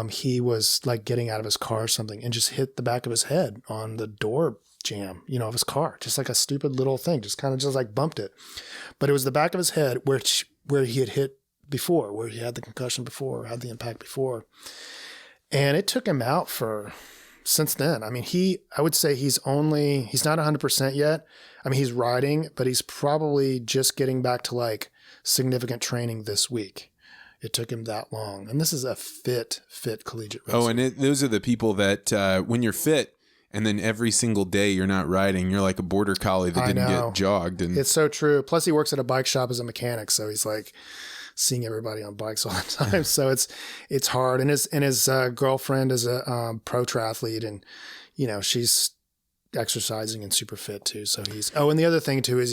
he was like getting out of his car or something and just hit the back of his head on the door jam, of his car, just like a stupid little thing, just kind of just like bumped it. But it was the back of his head where he had hit before, where he had the concussion before, had the impact before. And it took him out since then. I mean, I would say he's not 100% yet. I mean, he's riding, but he's probably just getting back to like significant training this week. It took him that long. And this is a fit collegiate racer. Oh, and those are the people that when you're fit and then every single day you're not riding, you're like a border collie that didn't get jogged. And it's so true. Plus he works at a bike shop as a mechanic. So he's like seeing everybody on bikes all the time. So it's hard. And his girlfriend is a pro triathlete, and, she's exercising and super fit too. So and the other thing too is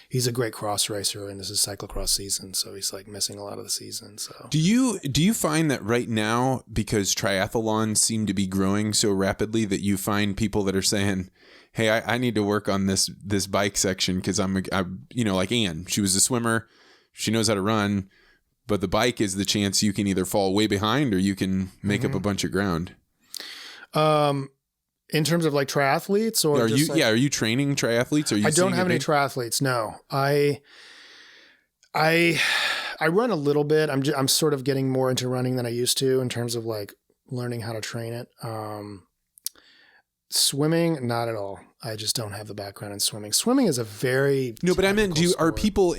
he's a great cross racer, and this is cyclocross season. So he's like missing a lot of the season. So do you find that right now, because triathlons seem to be growing so rapidly, that you find people that are saying, hey, I need to work on this bike section because I'm like Ann, she was a swimmer, she knows how to run, but the bike is the chance you can either fall way behind or you can make up a bunch of ground. In terms of like triathletes, or are you training triathletes? I don't have any triathletes. No, I run a little bit. I'm sort of getting more into running than I used to in terms of like learning how to train it. Swimming, not at all. I just don't have the background in swimming. Swimming is a very but I meant, are people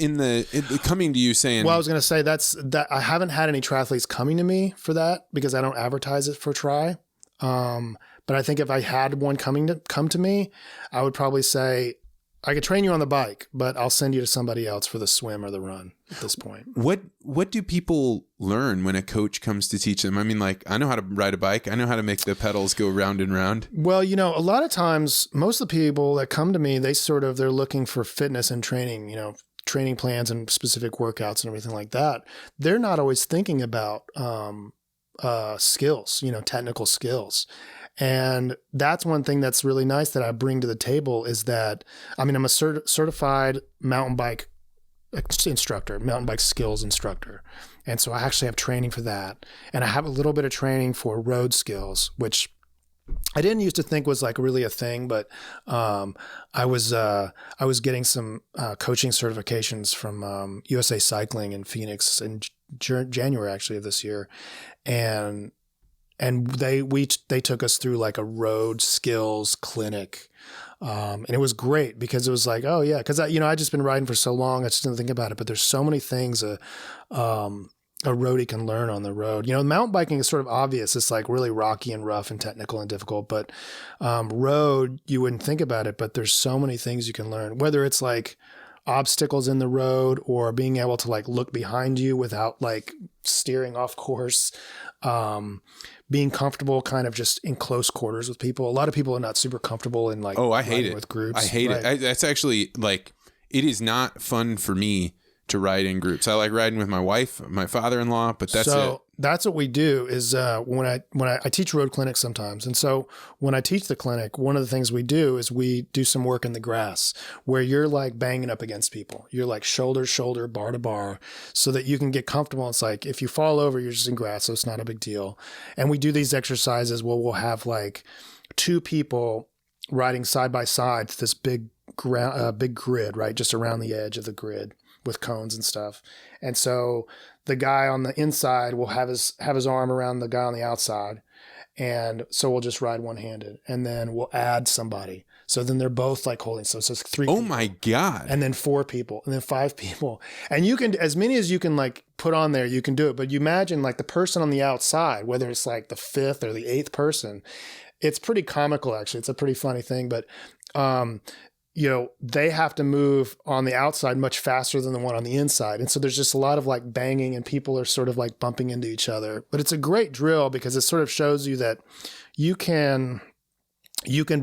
coming to you saying? Well, I was going to say that I haven't had any triathletes coming to me for that because I don't advertise it for Tri. But I think if I had one come to me, I would probably say, I could train you on the bike, but I'll send you to somebody else for the swim or the run at this point. What do people learn when a coach comes to teach them? I mean, like, I know how to ride a bike. I know how to make the pedals go round and round. Well, a lot of times, most of the people that come to me, they're looking for fitness and training, training plans and specific workouts and everything like that. They're not always thinking about skills, technical skills. And that's one thing that's really nice that I bring to the table is that, I'm a certified mountain bike instructor, mountain bike skills instructor. And so I actually have training for that. And I have a little bit of training for road skills, which I didn't used to think was like really a thing, but I was getting some coaching certifications from USA Cycling in Phoenix in January actually of this year. And they took us through like a road skills clinic. And it was great because it was like, oh yeah. Cause I just been riding for so long. I just didn't think about it, but there's so many things a roadie can learn on the road. Mountain biking is sort of obvious. It's like really rocky and rough and technical and difficult, but road, you wouldn't think about it, but there's so many things you can learn, whether it's like obstacles in the road or being able to like look behind you without like steering off course, being comfortable kind of just in close quarters with people. A lot of people are not super comfortable in like, I hate it with groups. I hate it. That's actually like, it is not fun for me to ride in groups. I like riding with my wife, my father-in-law, but that's it. That's what we do is when I teach road clinics sometimes. And so when I teach the clinic, one of the things we do is we do some work in the grass where you're like banging up against people. You're like shoulder to shoulder, bar to bar, so that you can get comfortable. It's like if you fall over, you're just in grass, so it's not a big deal. And we do these exercises where we'll have like two people riding side by side to this big grid, right? Just around the edge of the grid with cones and stuff. And so the guy on the inside will have his arm around the guy on the outside. And so we'll just ride one-handed, and then we'll add somebody. So then they're both like holding. So it's 3 people. Oh my God. And then 4 people, and then 5 people. And you can, as many as you can like put on there, you can do it. But you imagine like the person on the outside, whether it's like the 5th or the 8th person, it's pretty comical actually. It's a pretty funny thing. But, they have to move on the outside much faster than the one on the inside. And so there's just a lot of like banging and people are sort of like bumping into each other. But it's a great drill because it sort of shows you that you can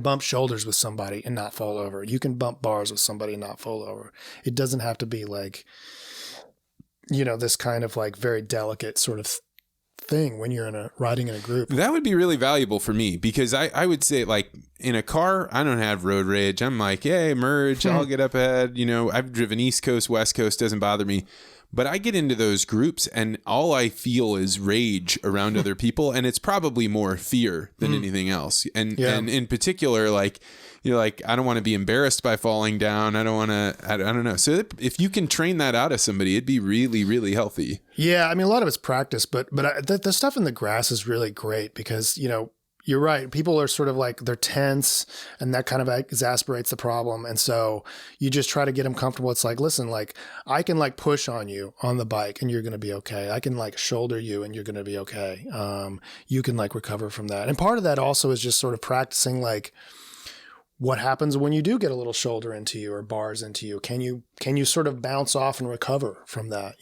bump shoulders with somebody and not fall over. You can bump bars with somebody and not fall over. It doesn't have to be like, this kind of like very delicate sort of thing when you're riding in a group. That would be really valuable for me because I would say like in a car, I don't have road rage. I'm like, hey, merge, I'll get up ahead. I've driven East Coast, West Coast, doesn't bother me. But I get into those groups and all I feel is rage around other people. And it's probably more fear than anything else. And in particular, like, I don't want to be embarrassed by falling down. I don't know. So if you can train that out of somebody, it'd be really, really healthy. Yeah. I mean, a lot of it's practice, but the stuff in the grass is really great because, you're right. People are sort of like, they're tense and that kind of exasperates the problem. And so you just try to get them comfortable. It's like, listen, like I can like push on you on the bike and you're going to be okay. I can like shoulder you and you're going to be okay. You can like recover from that. And part of that also is just sort of practicing like what happens when you do get a little shoulder into you or bars into you. Can you sort of bounce off and recover from that?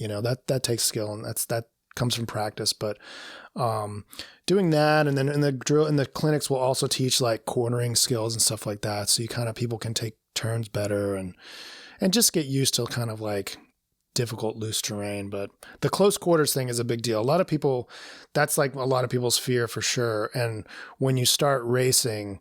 That takes skill and that comes from practice, but doing that, and then in the clinics will also teach like cornering skills and stuff like that. So people can take turns better and just get used to kind of like difficult loose terrain. But the close quarters thing is a big deal. A lot of people, that's like a lot of people's fear for sure. And when you start racing,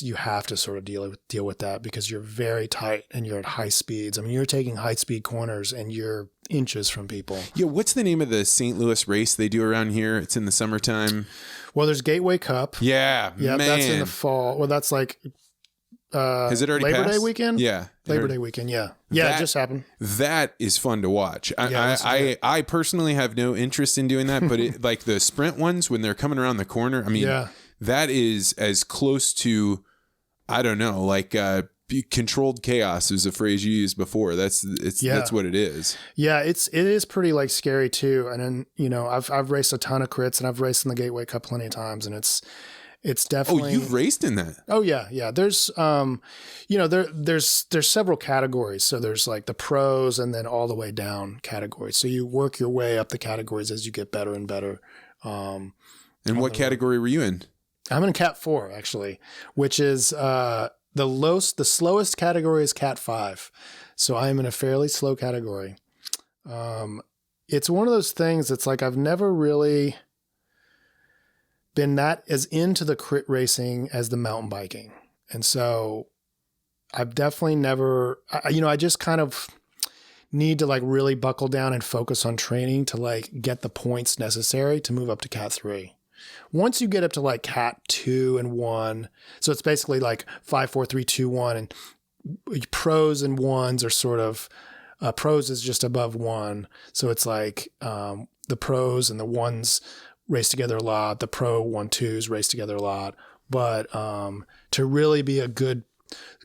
you have to sort of deal with that because you're very tight and you're at high speeds. I mean, you're taking high speed corners and you're inches from people. Yeah. What's the name of the St. Louis race they do around here? It's in the summertime. Well, there's Gateway Cup. Yeah. Yeah. Man. That's in the fall. Well, that's like, has it already Labor passed? Day weekend? Yeah. Labor Day weekend. Yeah. Yeah. It just happened. That is fun to watch. I personally have no interest in doing that, but like the sprint ones, when they're coming around the corner, I mean, that is as close to, I don't know, like controlled chaos is a phrase you used before. That's what it is. Yeah, it is pretty like scary too. And then I've raced a ton of crits and I've raced in the Gateway Cup plenty of times, and it's definitely. Oh, you've raced in that? Oh yeah. There's there's several categories. So there's like the pros and then all the way down categories. So you work your way up the categories as you get better and better. And what category were you in? I'm in Cat 4 actually, which is the slowest category is Cat 5. So I am in a fairly slow category. It's one of those things that's like I've never really been that as into the crit racing as the mountain biking. And so I've definitely never, I just kind of need to like really buckle down and focus on training to like get the points necessary to move up to Cat 3. Once you get up to like Cat 2 and 1, so it's basically like 5, 4, 3, 2, 1, and pros and ones are sort of, pros is just above 1. So it's like the pros and the ones race together a lot. The pro 1-2s race together a lot. But to really be a good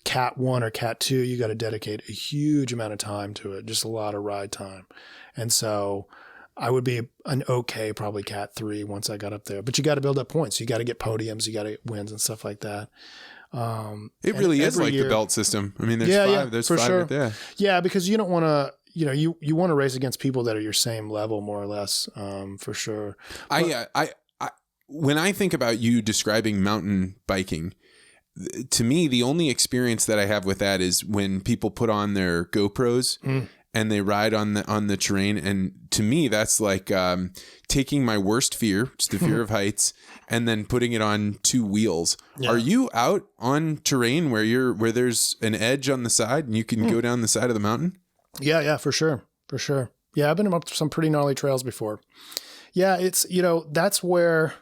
Cat 1 or Cat 2, you got to dedicate a huge amount of time to it, just a lot of ride time. And so I would be an okay, probably Cat 3 once I got up there. But you got to build up points. You got to get podiums. You got to get wins and stuff like that. It really is like the belt system. I mean, there's five. Yeah, there's for five sure. right there. Yeah, because you don't want to, you want to race against people that are your same level, more or less, for sure. But when I think about you describing mountain biking, to me, the only experience that I have with that is when people put on their GoPros and they ride on the terrain. And to me, that's like taking my worst fear, which is the fear of heights, and then putting it on 2 wheels. Yeah. Are you out on terrain where there's an edge on the side and you can go down the side of the mountain? Yeah, for sure. Yeah, I've been up some pretty gnarly trails before. Yeah, it's, that's where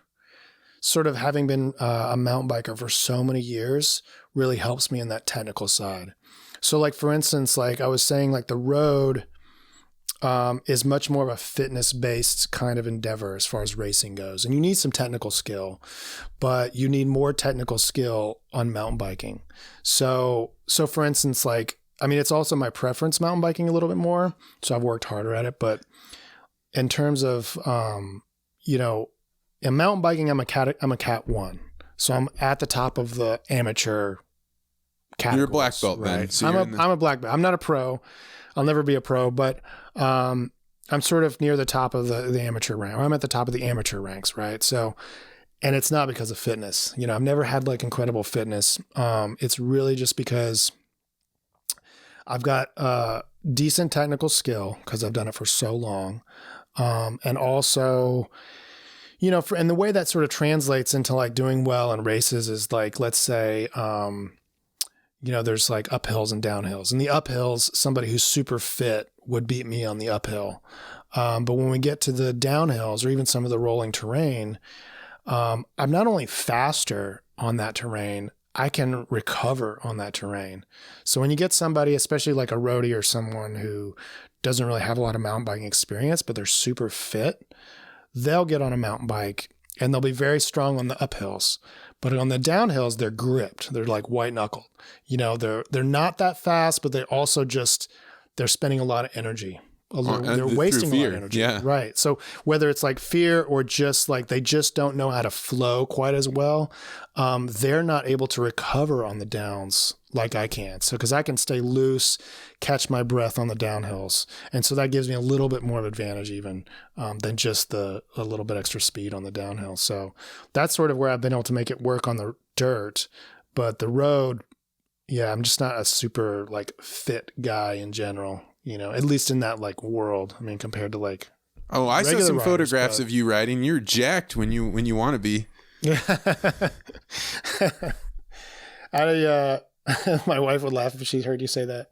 sort of having been a mountain biker for so many years really helps me in that technical side. So like, for instance, like I was saying, like the road is much more of a fitness-based kind of endeavor as far as racing goes. And you need some technical skill, but you need more technical skill on mountain biking. So for instance, like, I mean, it's also my preference mountain biking a little bit more. So I've worked harder at it, but in terms of, in mountain biking, I'm a Cat 1. So I'm at the top of the amateur categories. You're a black belt, right? then. So I'm a black belt. I'm not a pro. I'll never be a pro, but I'm sort of near the top of the amateur rank. I'm at the top of the amateur ranks, right? So, and it's not because of fitness. You know, I've never had like incredible fitness. It's really just because I've got decent technical skill because I've done it for so long. And also, you know, and the way that sort of translates into like doing well in races is like, let's say, you know, there's like uphills and downhills. And the uphills, somebody who's super fit would beat me on the uphill. But when we get to the downhills or even some of the rolling terrain, I'm not only faster on that terrain, I can recover on that terrain. So when you get somebody, especially like a roadie or someone who doesn't really have a lot of mountain biking experience, but they're super fit, they'll get on a mountain bike and they'll be very strong on the uphills. But on the downhills, they're gripped. They're like white knuckled. You know, they're not that fast, but they also they're spending a lot of energy. They're wasting a lot of energy. Yeah. Right. So whether it's like fear or just like they just don't know how to flow quite as well, they're not able to recover on the downs like I can. So because I can stay loose, catch my breath on the downhills. And so that gives me a little bit more of advantage even than just a little bit extra speed on the downhill. So that's sort of where I've been able to make it work on the dirt. But the road, yeah, I'm just not a super like fit guy in general. You know, at least in that like world. I mean, compared to like. Oh, I saw some photographs of you riding. You're jacked when you want to be. My wife would laugh if she heard you say that.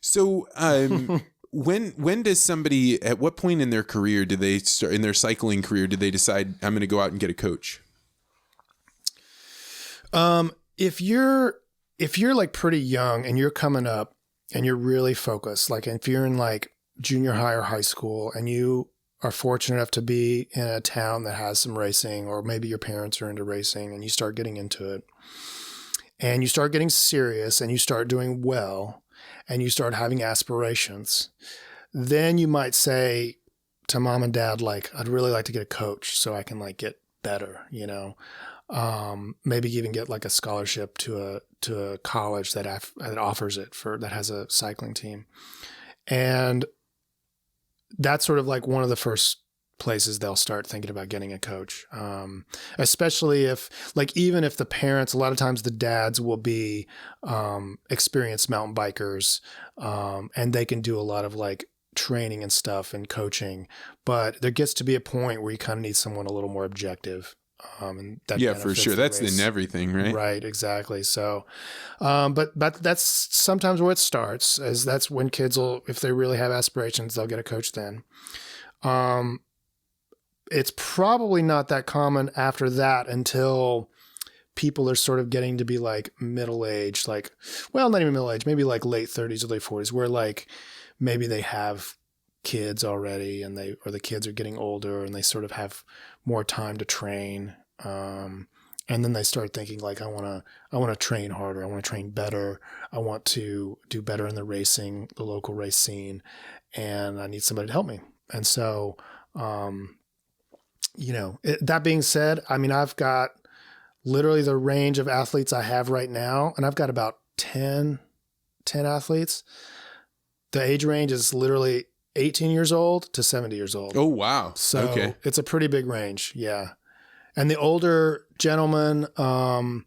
So, when does somebody, at what point in their career do they start, in their cycling career, do they decide I'm going to go out and get a coach? If you're like pretty young and you're coming up, and you're really focused, like if you're in like junior high or high school and you are fortunate enough to be in a town that has some racing, or maybe your parents are into racing and you start getting into it and you start getting serious and you start doing well and you start having aspirations, then you might say to mom and dad, like, I'd really like to get a coach so I can like get better, you know? Maybe even get like a scholarship to a college that offers it that has a cycling team. And that's sort of like one of the first places they'll start thinking about getting a coach. Especially if like, even if the parents, a lot of times the dads will be, experienced mountain bikers, and they can do a lot of like training and stuff and coaching, but there gets to be a point where you kind of need someone a little more objective. And that yeah, for sure. That's in everything, right? Right, exactly. So, but that's sometimes where it starts, is that's when kids will, if they really have aspirations, they'll get a coach then. It's probably not that common after that until people are sort of getting to be like middle-aged, like, well, not even middle-aged, maybe like late 30s or late 40s, where like maybe they have kids already and the kids are getting older and they sort of have more time to train. And then they start thinking like, I want to train harder. I want to train better. I want to do better in the local race scene, and I need somebody to help me. And so, you know, that being said, I mean, I've got literally the range of athletes I have right now, and I've got about 10 athletes. The age range is literally 18 years old to 70 years old. Oh, wow. So okay. It's a pretty big range. Yeah. And the older gentlemen, and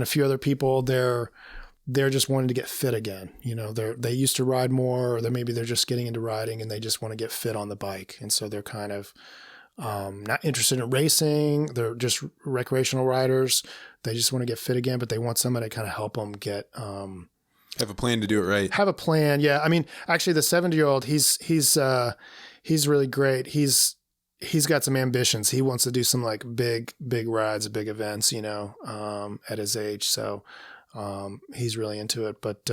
a few other people, they're just wanting to get fit again. You know, they used to ride more, or maybe they're just getting into riding and they just want to get fit on the bike. And so they're kind of, not interested in racing. They're just recreational riders. They just want to get fit again, but they want somebody to kind of help them get, have a plan to do it right. Have a plan. Yeah. I mean, actually the 70-year-old, he's really great. He's got some ambitions. He wants to do some like big rides, big events, you know, at his age. So, he's really into it, but,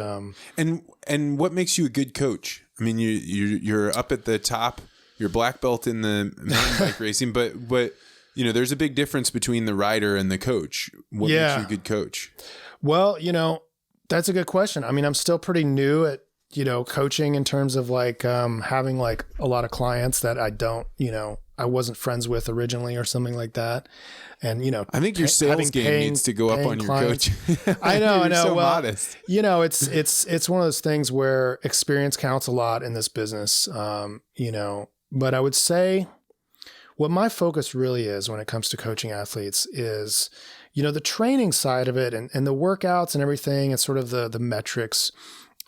and what makes you a good coach? I mean, you're up at the top, you're black belt in the mountain bike racing, but you know, there's a big difference between the rider and the coach. What makes you a good coach? Well, you know, that's a good question. I mean, I'm still pretty new at, you know, coaching in terms of like, having like a lot of clients that I don't, you know, I wasn't friends with originally or something like that. And, I think your sales game needs to go up on your coach. I know. So well, modest. It's one of those things where experience counts a lot in this business. But I would say what my focus really is when it comes to coaching athletes is, the training side of it and the workouts and everything and sort of the metrics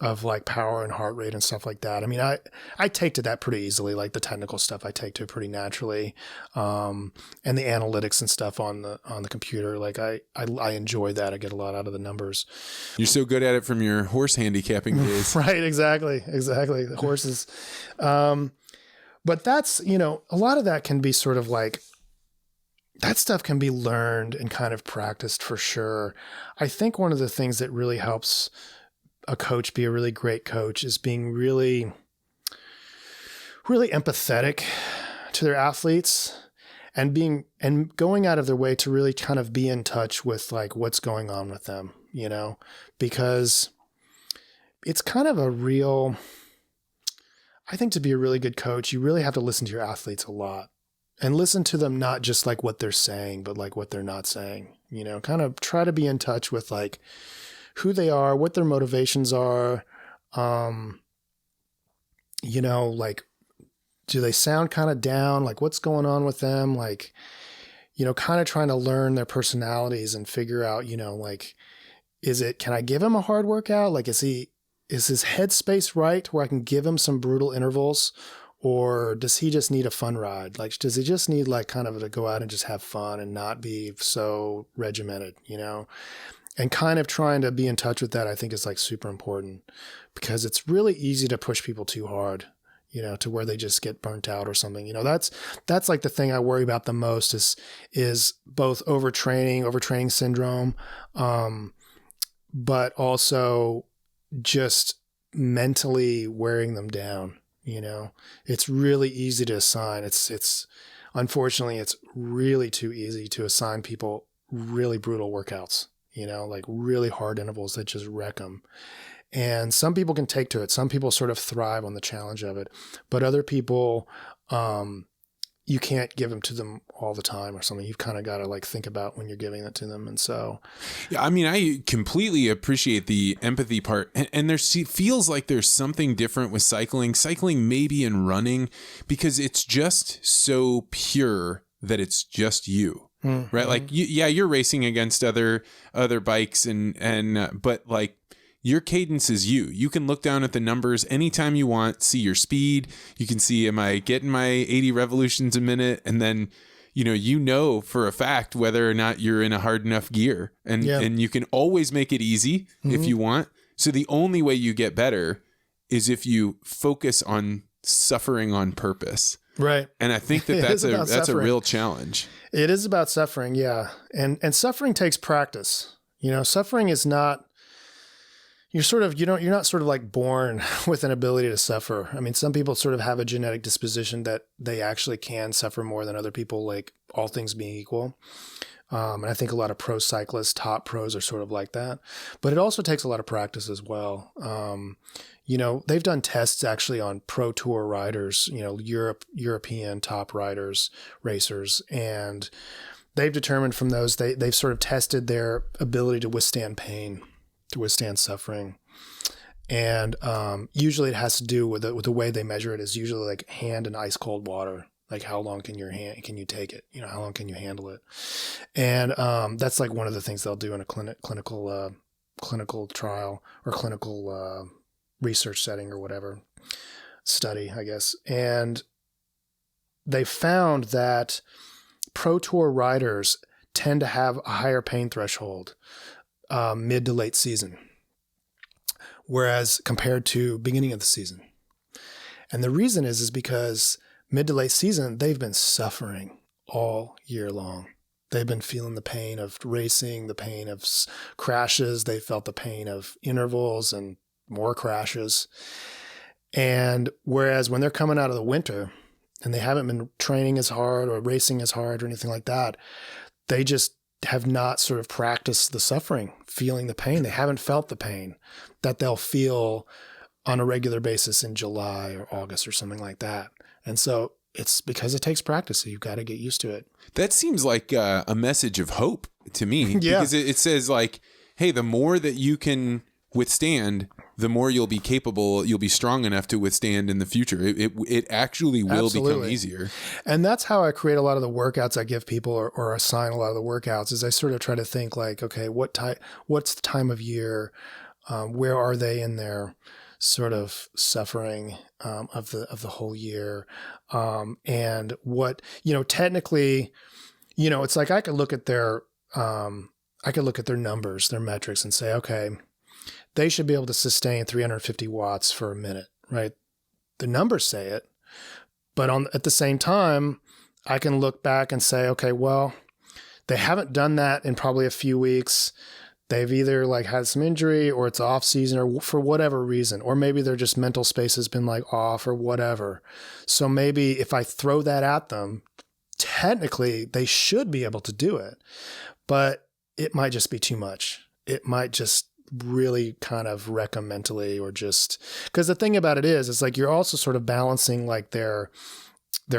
of like power and heart rate and stuff like that. I mean, I take to that pretty easily, like the technical stuff I take to pretty naturally. And the analytics and stuff on the computer, like I enjoy that. I get a lot out of the numbers. You're so good at it from your horse handicapping days. Right. Exactly. The horses. But that's, a lot of that can be sort of like, that stuff can be learned and kind of practiced for sure. I think one of the things that really helps a coach be a really great coach is being really, really empathetic to their athletes and going out of their way to really kind of be in touch with like what's going on with them, because it's kind of I think to be a really good coach, you really have to listen to your athletes a lot and listen to them, not just like what they're saying, but like what they're not saying, kind of try to be in touch with like who they are, what their motivations are, like, do they sound kind of down? Like what's going on with them? Like, kind of trying to learn their personalities and figure out, like, can I give him a hard workout? Like, is his headspace right where I can give him some brutal intervals, or does he just need a fun ride? Like, does he just need like kind of to go out and just have fun and not be so regimented, And kind of trying to be in touch with that, I think is like super important, because it's really easy to push people too hard, to where they just get burnt out or something. That's like the thing I worry about the most is both overtraining syndrome, but also just mentally wearing them down. It's really easy to assign. Unfortunately, it's really too easy to assign people really brutal workouts. Like really hard intervals that just wreck them. And some people can take to it. Some people sort of thrive on the challenge of it, but other people, you can't give them to them all the time or something. You've kind of got to like think about when you're giving it to them. And so, yeah, I mean, I completely appreciate the empathy part, and feels like there's something different with cycling maybe in running, because it's just so pure that it's just you. Mm-hmm. Right. Like, you're racing against other bikes but like your cadence is you. You can look down at the numbers anytime you want, see your speed. You can see, am I getting my 80 revolutions a minute? And then, for a fact whether or not you're in a hard enough gear, and you can always make it easy if you want. So the only way you get better is if you focus on suffering on purpose. Right. And I think that's a real challenge. It is about suffering. Yeah. And suffering takes practice. Suffering is not, you're not sort of like born with an ability to suffer. I mean, some people sort of have a genetic disposition that they actually can suffer more than other people, like all things being equal. And I think a lot of pro cyclists, top pros, are sort of like that. But it also takes a lot of practice as well. They've done tests actually on pro tour riders, European top riders, racers, and they've determined from those, they've sort of tested their ability to withstand pain, to withstand suffering. And usually it has to do with the way they measure it is usually like hand in ice cold water. Like how long can you take it? How long can you handle it? And that's like one of the things they'll do in a clinical trial or clinical research setting or whatever study, I guess. And they found that pro tour riders tend to have a higher pain threshold mid to late season, whereas compared to beginning of the season. And the reason is because mid to late season, they've been suffering all year long. They've been feeling the pain of racing, the pain of crashes. They felt the pain of intervals and more crashes. And whereas when they're coming out of the winter and they haven't been training as hard or racing as hard or anything like that, they just have not sort of practiced the suffering, feeling the pain. They haven't felt the pain that they'll feel on a regular basis in July or August or something like that. And so it's because it takes practice. So you've got to get used to it. That seems like a message of hope to me. Yeah. Because it says like, hey, the more that you can withstand, the more you'll be capable, you'll be strong enough to withstand in the future. It actually will Absolutely. become easier. And that's how I create a lot of the workouts I give people or assign a lot of the workouts is I sort of try to think like, okay, what's the time of year? Where are they in their sort of suffering of the whole year? And what, technically, it's like I could look at their numbers, their metrics and say, okay, they should be able to sustain 350 watts for a minute, right? The numbers say it, but at the same time, I can look back and say, okay, well, they haven't done that in probably a few weeks. They've either like had some injury or it's off season or for whatever reason, or maybe their just mental space has been like off or whatever. So maybe if I throw that at them, technically they should be able to do it, but it might just be too much. It might just really kind of wreck them mentally or just because the thing about it is, it's like you're also sort of balancing like their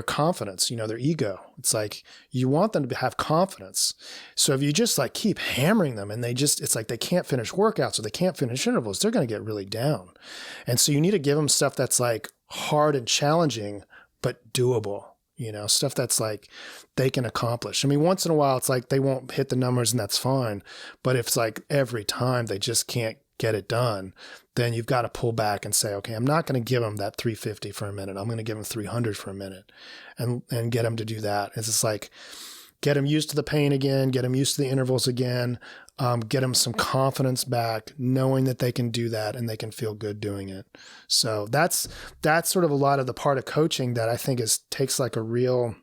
confidence, their ego. It's like you want them to have confidence. So if you just like keep hammering them and it's like they can't finish workouts or they can't finish intervals, they're going to get really down. And so you need to give them stuff that's like hard and challenging, but doable. Stuff that's like they can accomplish. I mean, once in a while, it's like they won't hit the numbers and that's fine. But if it's like every time they just can't get it done, then you've got to pull back and say, okay, I'm not going to give them that 350 for a minute. I'm going to give them 300 for a minute and get them to do that. It's just like, get them used to the pain again, get them used to the intervals again, get them some confidence back, knowing that they can do that and they can feel good doing it. So that's sort of a lot of the part of coaching that I think takes like a real,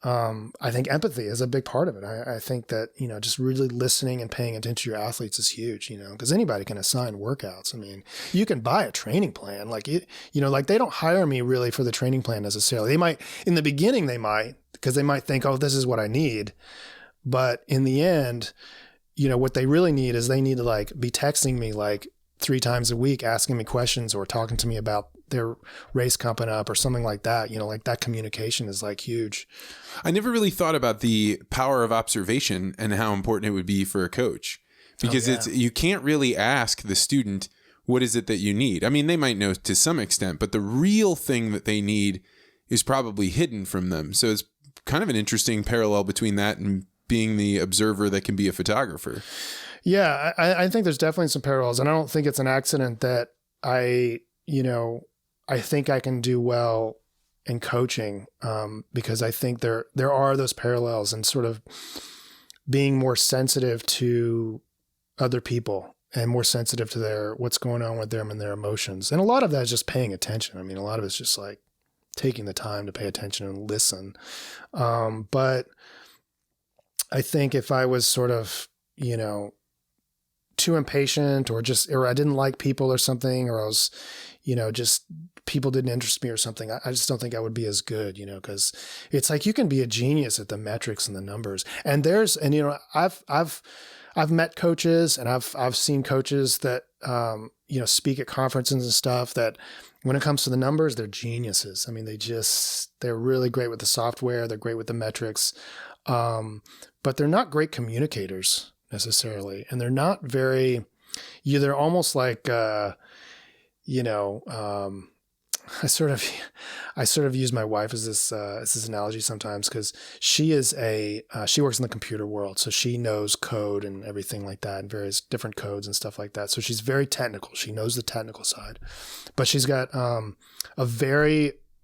I think empathy is a big part of it. I think that, just really listening and paying attention to your athletes is huge, because anybody can assign workouts. I mean, you can buy a training plan. Like, like they don't hire me really for the training plan necessarily. They might, in the beginning, because they might think, oh, this is what I need. But in the end, what they really need is they need to like be texting me like 3 times a week, asking me questions or talking to me about their race coming up or something like that. Like that communication is like huge. I never really thought about the power of observation and how important it would be for a coach because you can't really ask the student, what is it that you need? I mean, they might know to some extent, but the real thing that they need is probably hidden from them. So it's kind of an interesting parallel between that and being the observer that can be a photographer. Yeah, I think there's definitely some parallels, and I don't think it's an accident that I think I can do well in coaching because I think there are those parallels and sort of being more sensitive to other people and more sensitive to what's going on with them and their emotions. And a lot of that is just paying attention. I mean, a lot of it's just like taking the time to pay attention and listen. But I think if I was sort of, too impatient or I didn't like people or something, or I was, just people didn't interest me or something, I just don't think I would be as good, because it's like you can be a genius at the metrics and the numbers. And I've met coaches and I've seen coaches that, speak at conferences and stuff that when it comes to the numbers, they're geniuses. I mean, they're really great with the software. They're great with the metrics. But they're not great communicators necessarily. And they're not very, they're almost like, I sort of use my wife as this analogy sometimes because she works in the computer world. So she knows code and everything like that and various different codes and stuff like that. So she's very technical. She knows the technical side, but she's got,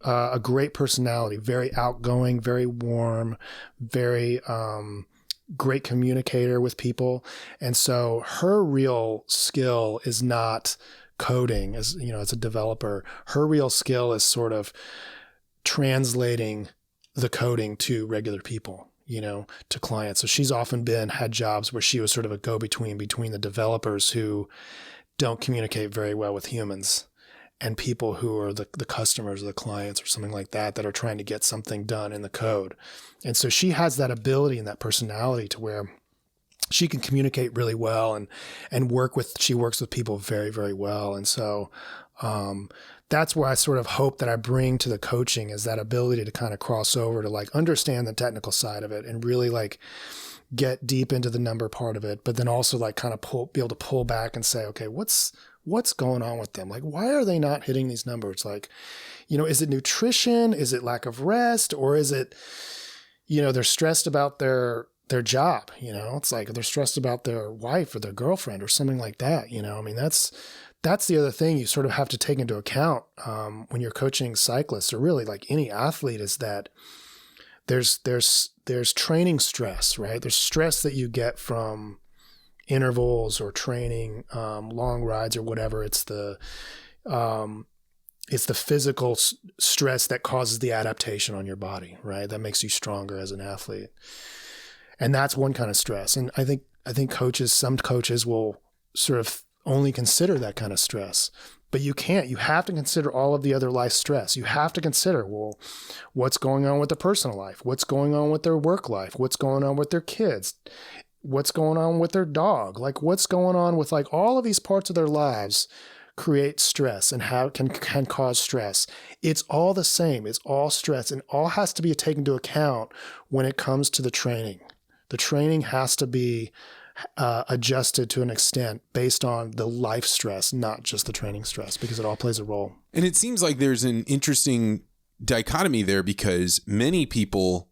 a great personality, very outgoing, very warm, very, great communicator with people. And so her real skill is not coding as a developer. Her real skill is sort of translating the coding to regular people, to clients. So she's often had jobs where she was sort of a go-between between the developers who don't communicate very well with humans and people who are the customers or the clients or something like that are trying to get something done in the code. And so she has that ability and that personality to where she can communicate really well and she works with people very, very well. And so that's where I sort of hope that I bring to the coaching is that ability to kind of cross over to like understand the technical side of it and really like get deep into the number part of it, but then also like kind of be able to pull back and say, okay, what's going on with them? Like, why are they not hitting these numbers? Like, is it nutrition? Is it lack of rest? Or is it, they're stressed about their job, it's like they're stressed about their wife or their girlfriend or something like that. I mean, that's the other thing you sort of have to take into account when you're coaching cyclists or really like any athlete is that there's training stress, right? There's stress that you get from intervals or training, long rides or whatever. It's the physical stress that causes the adaptation on your body, right? That makes you stronger as an athlete. And that's one kind of stress. And I think some coaches will sort of only consider that kind of stress, but you can't. You have to consider all of the other life stress. You have to consider, well, what's going on with their personal life? What's going on with their work life? What's going on with their kids? What's going on with their dog? Like what's going on with like all of these parts of their lives create stress and how can cause stress. It's all the same. It's all stress and all has to be taken into account when it comes to the training. The training has to be adjusted to an extent based on the life stress, not just the training stress, because it all plays a role. And it seems like there's an interesting dichotomy there because many people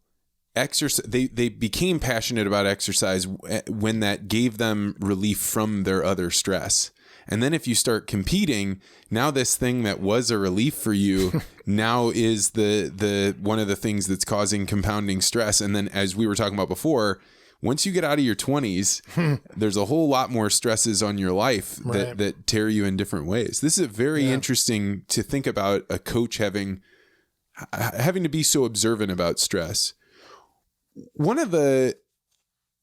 they became passionate about exercise when that gave them relief from their other stress. And then if you start competing, now this thing that was a relief for you now is the one of the things that's causing compounding stress. And then as we were talking about before, once you get out of your 20s, there's a whole lot more stresses on your life that tear you in different ways. This is very interesting to think about a coach having to be so observant about stress. One of the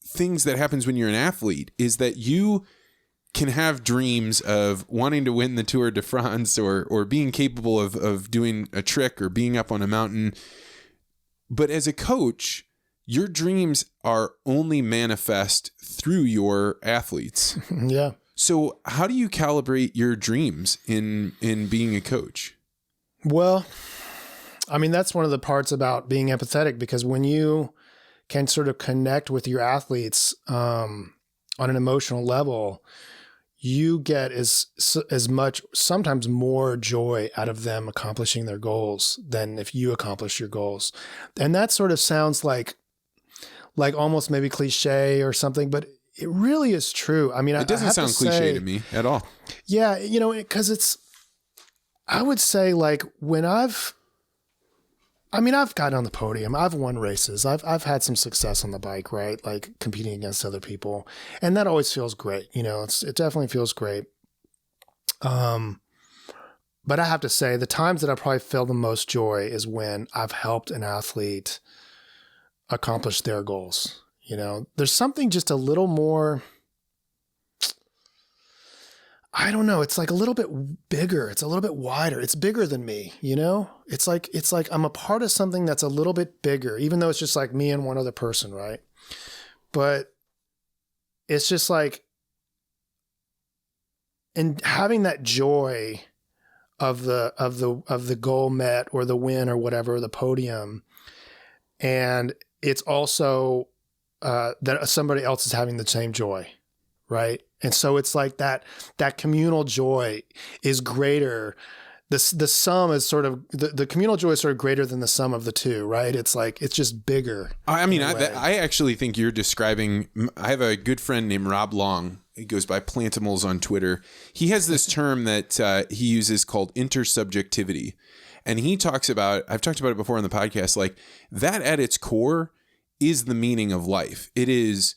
things that happens when you're an athlete is that you can have dreams of wanting to win the Tour de France or being capable of doing a trick or being up on a mountain. But as a coach, your dreams are only manifest through your athletes. Yeah. So how do you calibrate your dreams in being a coach? Well, I mean, that's one of the parts about being empathetic, because when you can sort of connect with your athletes on an emotional level, you get as much, sometimes more joy out of them accomplishing their goals than if you accomplish your goals. And that sort of sounds like almost maybe cliche or something, but it really is true. I mean, it doesn't sound cliche to me at all. Yeah. Because I would say like when I've gotten on the podium, I've won races. I've had some success on the bike, right? Like competing against other people. And that always feels great. It definitely feels great. But I have to say the times that I probably feel the most joy is when I've helped an athlete accomplish their goals. There's something just a little more, I don't know. It's like a little bit bigger. It's a little bit wider. It's bigger than me, It's like I'm a part of something that's a little bit bigger, even though it's just like me and one other person, right? But it's just like, and having that joy of the goal met or the win or whatever, the podium, and it's also that somebody else is having the same joy, right? And so it's like that communal joy is greater. The sum is sort of, the communal joy is sort of greater than the sum of the two, right? It's like, it's just bigger. I mean, I actually think you're describing, I have a good friend named Rob Long. He goes by Plantimals on Twitter. He has this term that he uses called intersubjectivity. And he talks about, I've talked about it before on the podcast, like that at its core is the meaning of life. It is,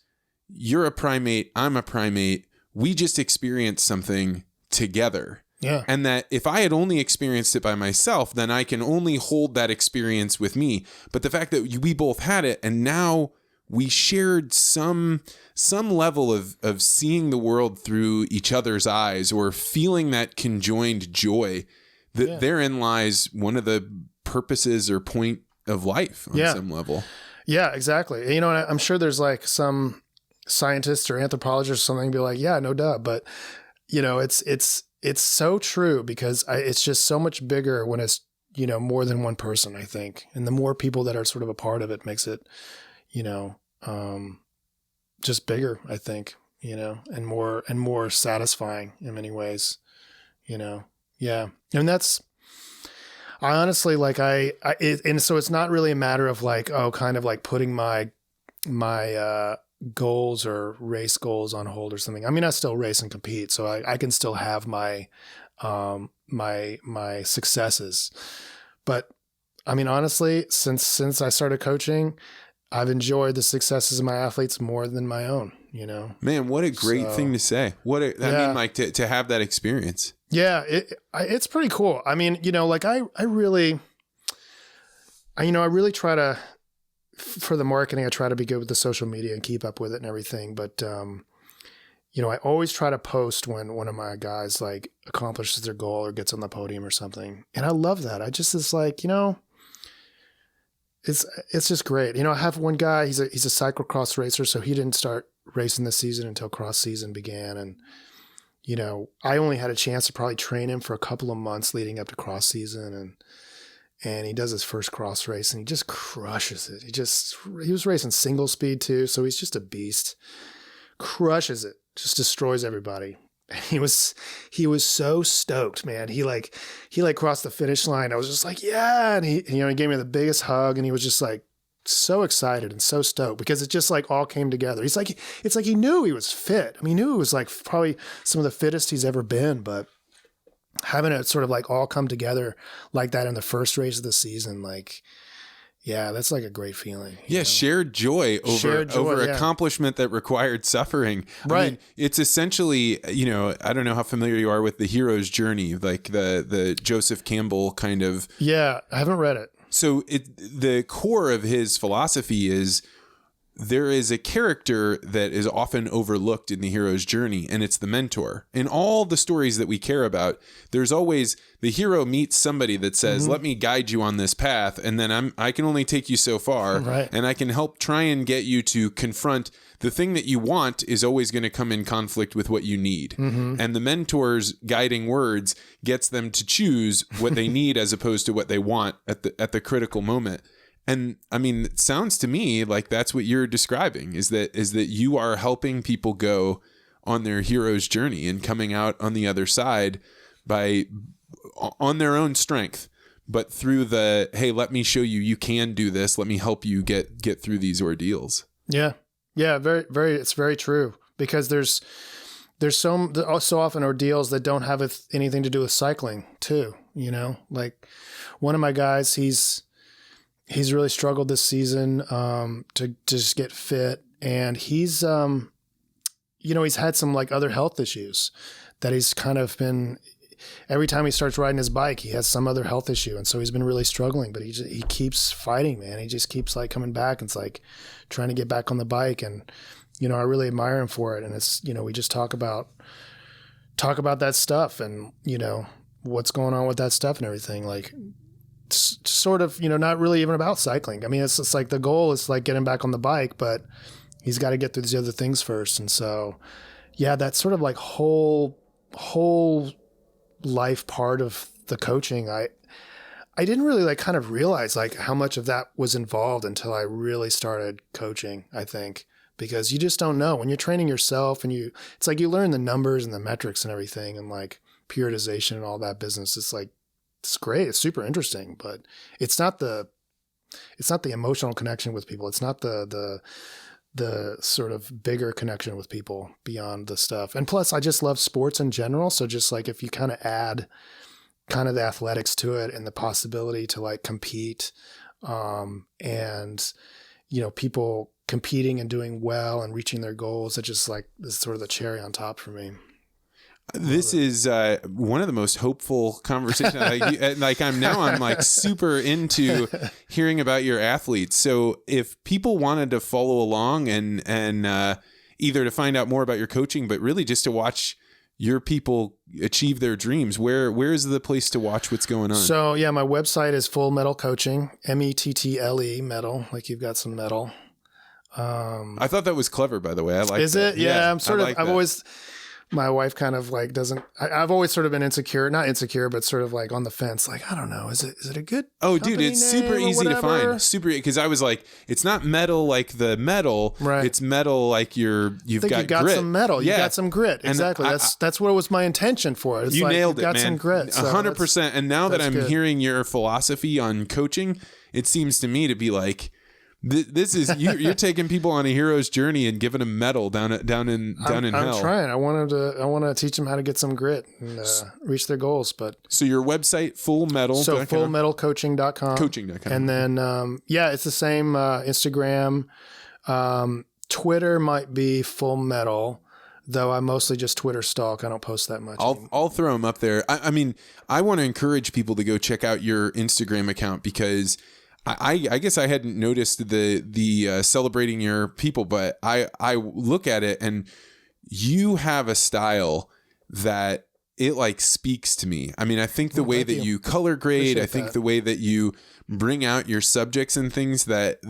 you're a primate, I'm a primate. We just experienced something together. Yeah. And that if I had only experienced it by myself, then I can only hold that experience with me. But the fact that we both had it and now we shared some level of seeing the world through each other's eyes or feeling that conjoined joy, that therein lies one of the purposes or point of life on some level. Yeah, exactly. And I'm sure there's like some scientists or anthropologists or something be like, yeah, no doubt. But, it's it's so true because it's just so much bigger when it's, you know, more than one person, I think. And the more people that are sort of a part of it makes it, you know, just bigger, I think, you know, and more satisfying in many ways, you know? Yeah. And I honestly, like and so it's not really a matter of like, kind of like putting my goals or race goals on hold or something. I mean, I still race and compete, so I can still have my successes. But I mean, honestly, since I started coaching, I've enjoyed the successes of my athletes more than my own, you know? Man, what a great thing to say. I mean, like to have that experience. Yeah, it's pretty cool. I mean, you know, like I really try to, for the marketing, I try to be good with the social media and keep up with it and everything. But, you know, I always try to post when one of my guys like accomplishes their goal or gets on the podium or something. And I love that. It's like, you know, it's just great. You know, I have one guy, he's a cyclocross racer. So he didn't start racing this season until cross season began. And, you know, I only had a chance to probably train him for a couple of months leading up to cross season. And he does his first cross race and he just crushes it. He was racing single speed too. So he's just a beast, crushes it, just destroys everybody. And he was so stoked, man. He crossed the finish line. I was just like, yeah. And he gave me the biggest hug and he was just like so excited and so stoked because it just like all came together. It's like he knew he was fit. I mean, he knew it was like probably some of the fittest he's ever been, but having it sort of like all come together like that in the first race of the season, like, yeah, that's like a great feeling. Yeah, know? Shared joy over accomplishment that required suffering. Right. I mean, it's essentially, you know, I don't know how familiar you are with the hero's journey, like the Joseph Campbell kind of. Yeah, I haven't read it. So the core of his philosophy is there is a character that is often overlooked in the hero's journey, and it's the mentor. In all the stories that we care about, there's always the hero meets somebody that says, let me guide you on this path, and then I can only take you so far, right, and I can help try and get you to confront the thing that you want is always going to come in conflict with what you need. And the mentor's guiding words gets them to choose what they need as opposed to what they want at the critical moment. And I mean, it sounds to me like that's what you're describing is that you are helping people go on their hero's journey and coming out on the other side on their own strength, but through hey, let me show you can do this. Let me help you get through these ordeals. Yeah. Yeah. Very, very, it's very true because there's so often ordeals that don't have anything to do with cycling too, you know, like one of my guys, he's really struggled this season to just get fit. And he's, you know, he's had some like other health issues that he's kind of been, every time he starts riding his bike, he has some other health issue. And so he's been really struggling, but he keeps fighting, man. He just keeps like coming back and it's like trying to get back on the bike. And, you know, I really admire him for it. And it's, you know, we just talk about that stuff and, you know, what's going on with that stuff and everything. Like, sort of, you know, not really even about cycling. I mean, it's just like the goal is like getting back on the bike, but he's got to get through these other things first. And so, yeah, that sort of like whole life part of the coaching, I didn't really like kind of realize like how much of that was involved until I really started coaching, I think, because you just don't know when you're training yourself and it's like you learn the numbers and the metrics and everything and like periodization and all that business. It's like, it's great. It's super interesting, but it's not the emotional connection with people. It's not the sort of bigger connection with people beyond the stuff. And plus I just love sports in general. So just like, if you kind of add kind of the athletics to it and the possibility to like compete, and, you know, people competing and doing well and reaching their goals, it just like, this is sort of the cherry on top for me. This is one of the most hopeful conversations. I'm like super into hearing about your athletes. So if people wanted to follow along and either to find out more about your coaching, but really just to watch your people achieve their dreams, where is the place to watch what's going on? So yeah, my website is Full Metal Coaching, METTLE, metal, like you've got some metal. I thought that was clever, by the way. I like. Is it? Yeah, I'm sort of. I've always. my wife kind of like I've always sort of been not insecure, but sort of like on the fence. Like, I don't know. Is it a good? Oh, dude, it's super easy to find. Because I was like, it's not metal like the metal. Right. It's metal like you've got grit. Some metal. Yeah. You got some grit. Exactly. That's what was my intention for it. It's you like, nailed it, got man. some grit. 100%. And now that I'm hearing your philosophy on coaching, it seems to me to be like, this is you're taking people on a hero's journey and giving them metal down in hell. I'm trying. I want to teach them how to get some grit and reach their goals. But so your website, Full Metal. So fullmetalcoaching.com. Coaching.com. And then it's the same Instagram. Twitter might be Full Metal, though I mostly just Twitter stalk. I don't post that much. I'll throw them up there. I mean, I want to encourage people to go check out your Instagram account because I guess I hadn't noticed the celebrating your people, but I look at it and you have a style that it like speaks to me. I mean, I think the way that you color grade, I think the way that you bring out your subjects and things that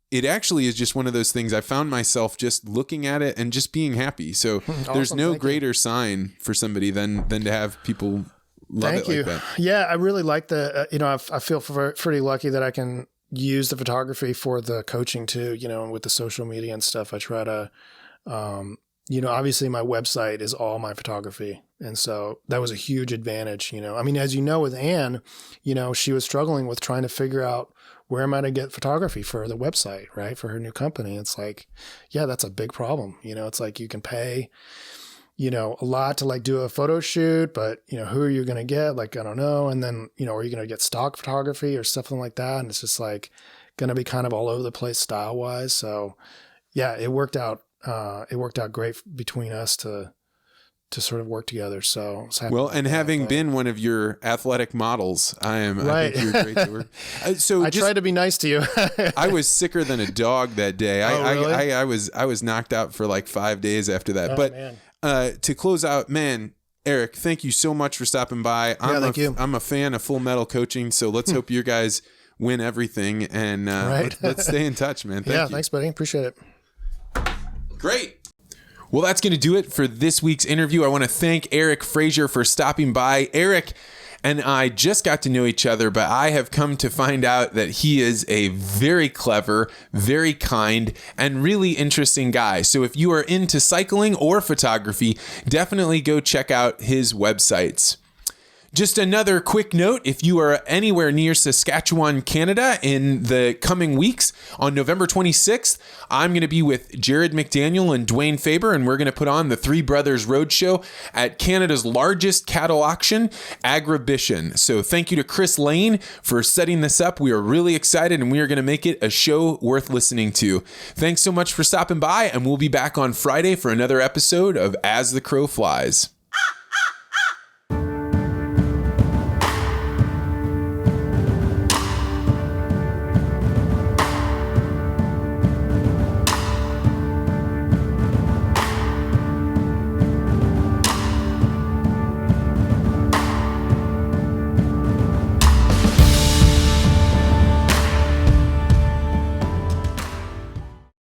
it actually is just one of those things. I found myself just looking at it and just being happy. So awesome. There's no greater sign for somebody than to have people love Thank it you. like that. Yeah, I really like I feel pretty lucky that I can use the photography for the coaching too, and with the social media and stuff. I try to, obviously my website is all my photography. And so that was a huge advantage, I mean, as you know, with Anne, she was struggling with trying to figure out where am I to get photography for the website, right? For her new company. It's like, yeah, that's a big problem. It's like you can pay, a lot to like do a photo shoot, but who are you going to get? Like, I don't know. And then, are you going to get stock photography or something like that? And it's just like going to be kind of all over the place style wise. So yeah, it worked out great between us to sort of work together. So well, and having been one of your athletic models, I think you're great to work. So I tried to be nice to you. I was sicker than a dog that day. Really? I was knocked out for like 5 days after that. But man. To close out, man, Eric, thank you so much for stopping by. Thank you. I'm a fan of Full Metal Coaching, so let's hope you guys win everything, and let's stay in touch, man. Thank you. Thanks, buddy. Appreciate it. Great. Well, that's going to do it for this week's interview. I want to thank Eric Frazier for stopping by. Eric and I just got to know each other, but I have come to find out that he is a very clever, very kind, and really interesting guy. So if you are into cycling or photography, definitely go check out his websites. Just another quick note, if you are anywhere near Saskatchewan, Canada in the coming weeks, on November 26th, I'm going to be with Jared McDaniel and Dwayne Faber, and we're going to put on the Three Brothers Roadshow at Canada's largest cattle auction, Agribition. So thank you to Chris Lane for setting this up. We are really excited, and we are going to make it a show worth listening to. Thanks so much for stopping by, and we'll be back on Friday for another episode of As the Crow Flies.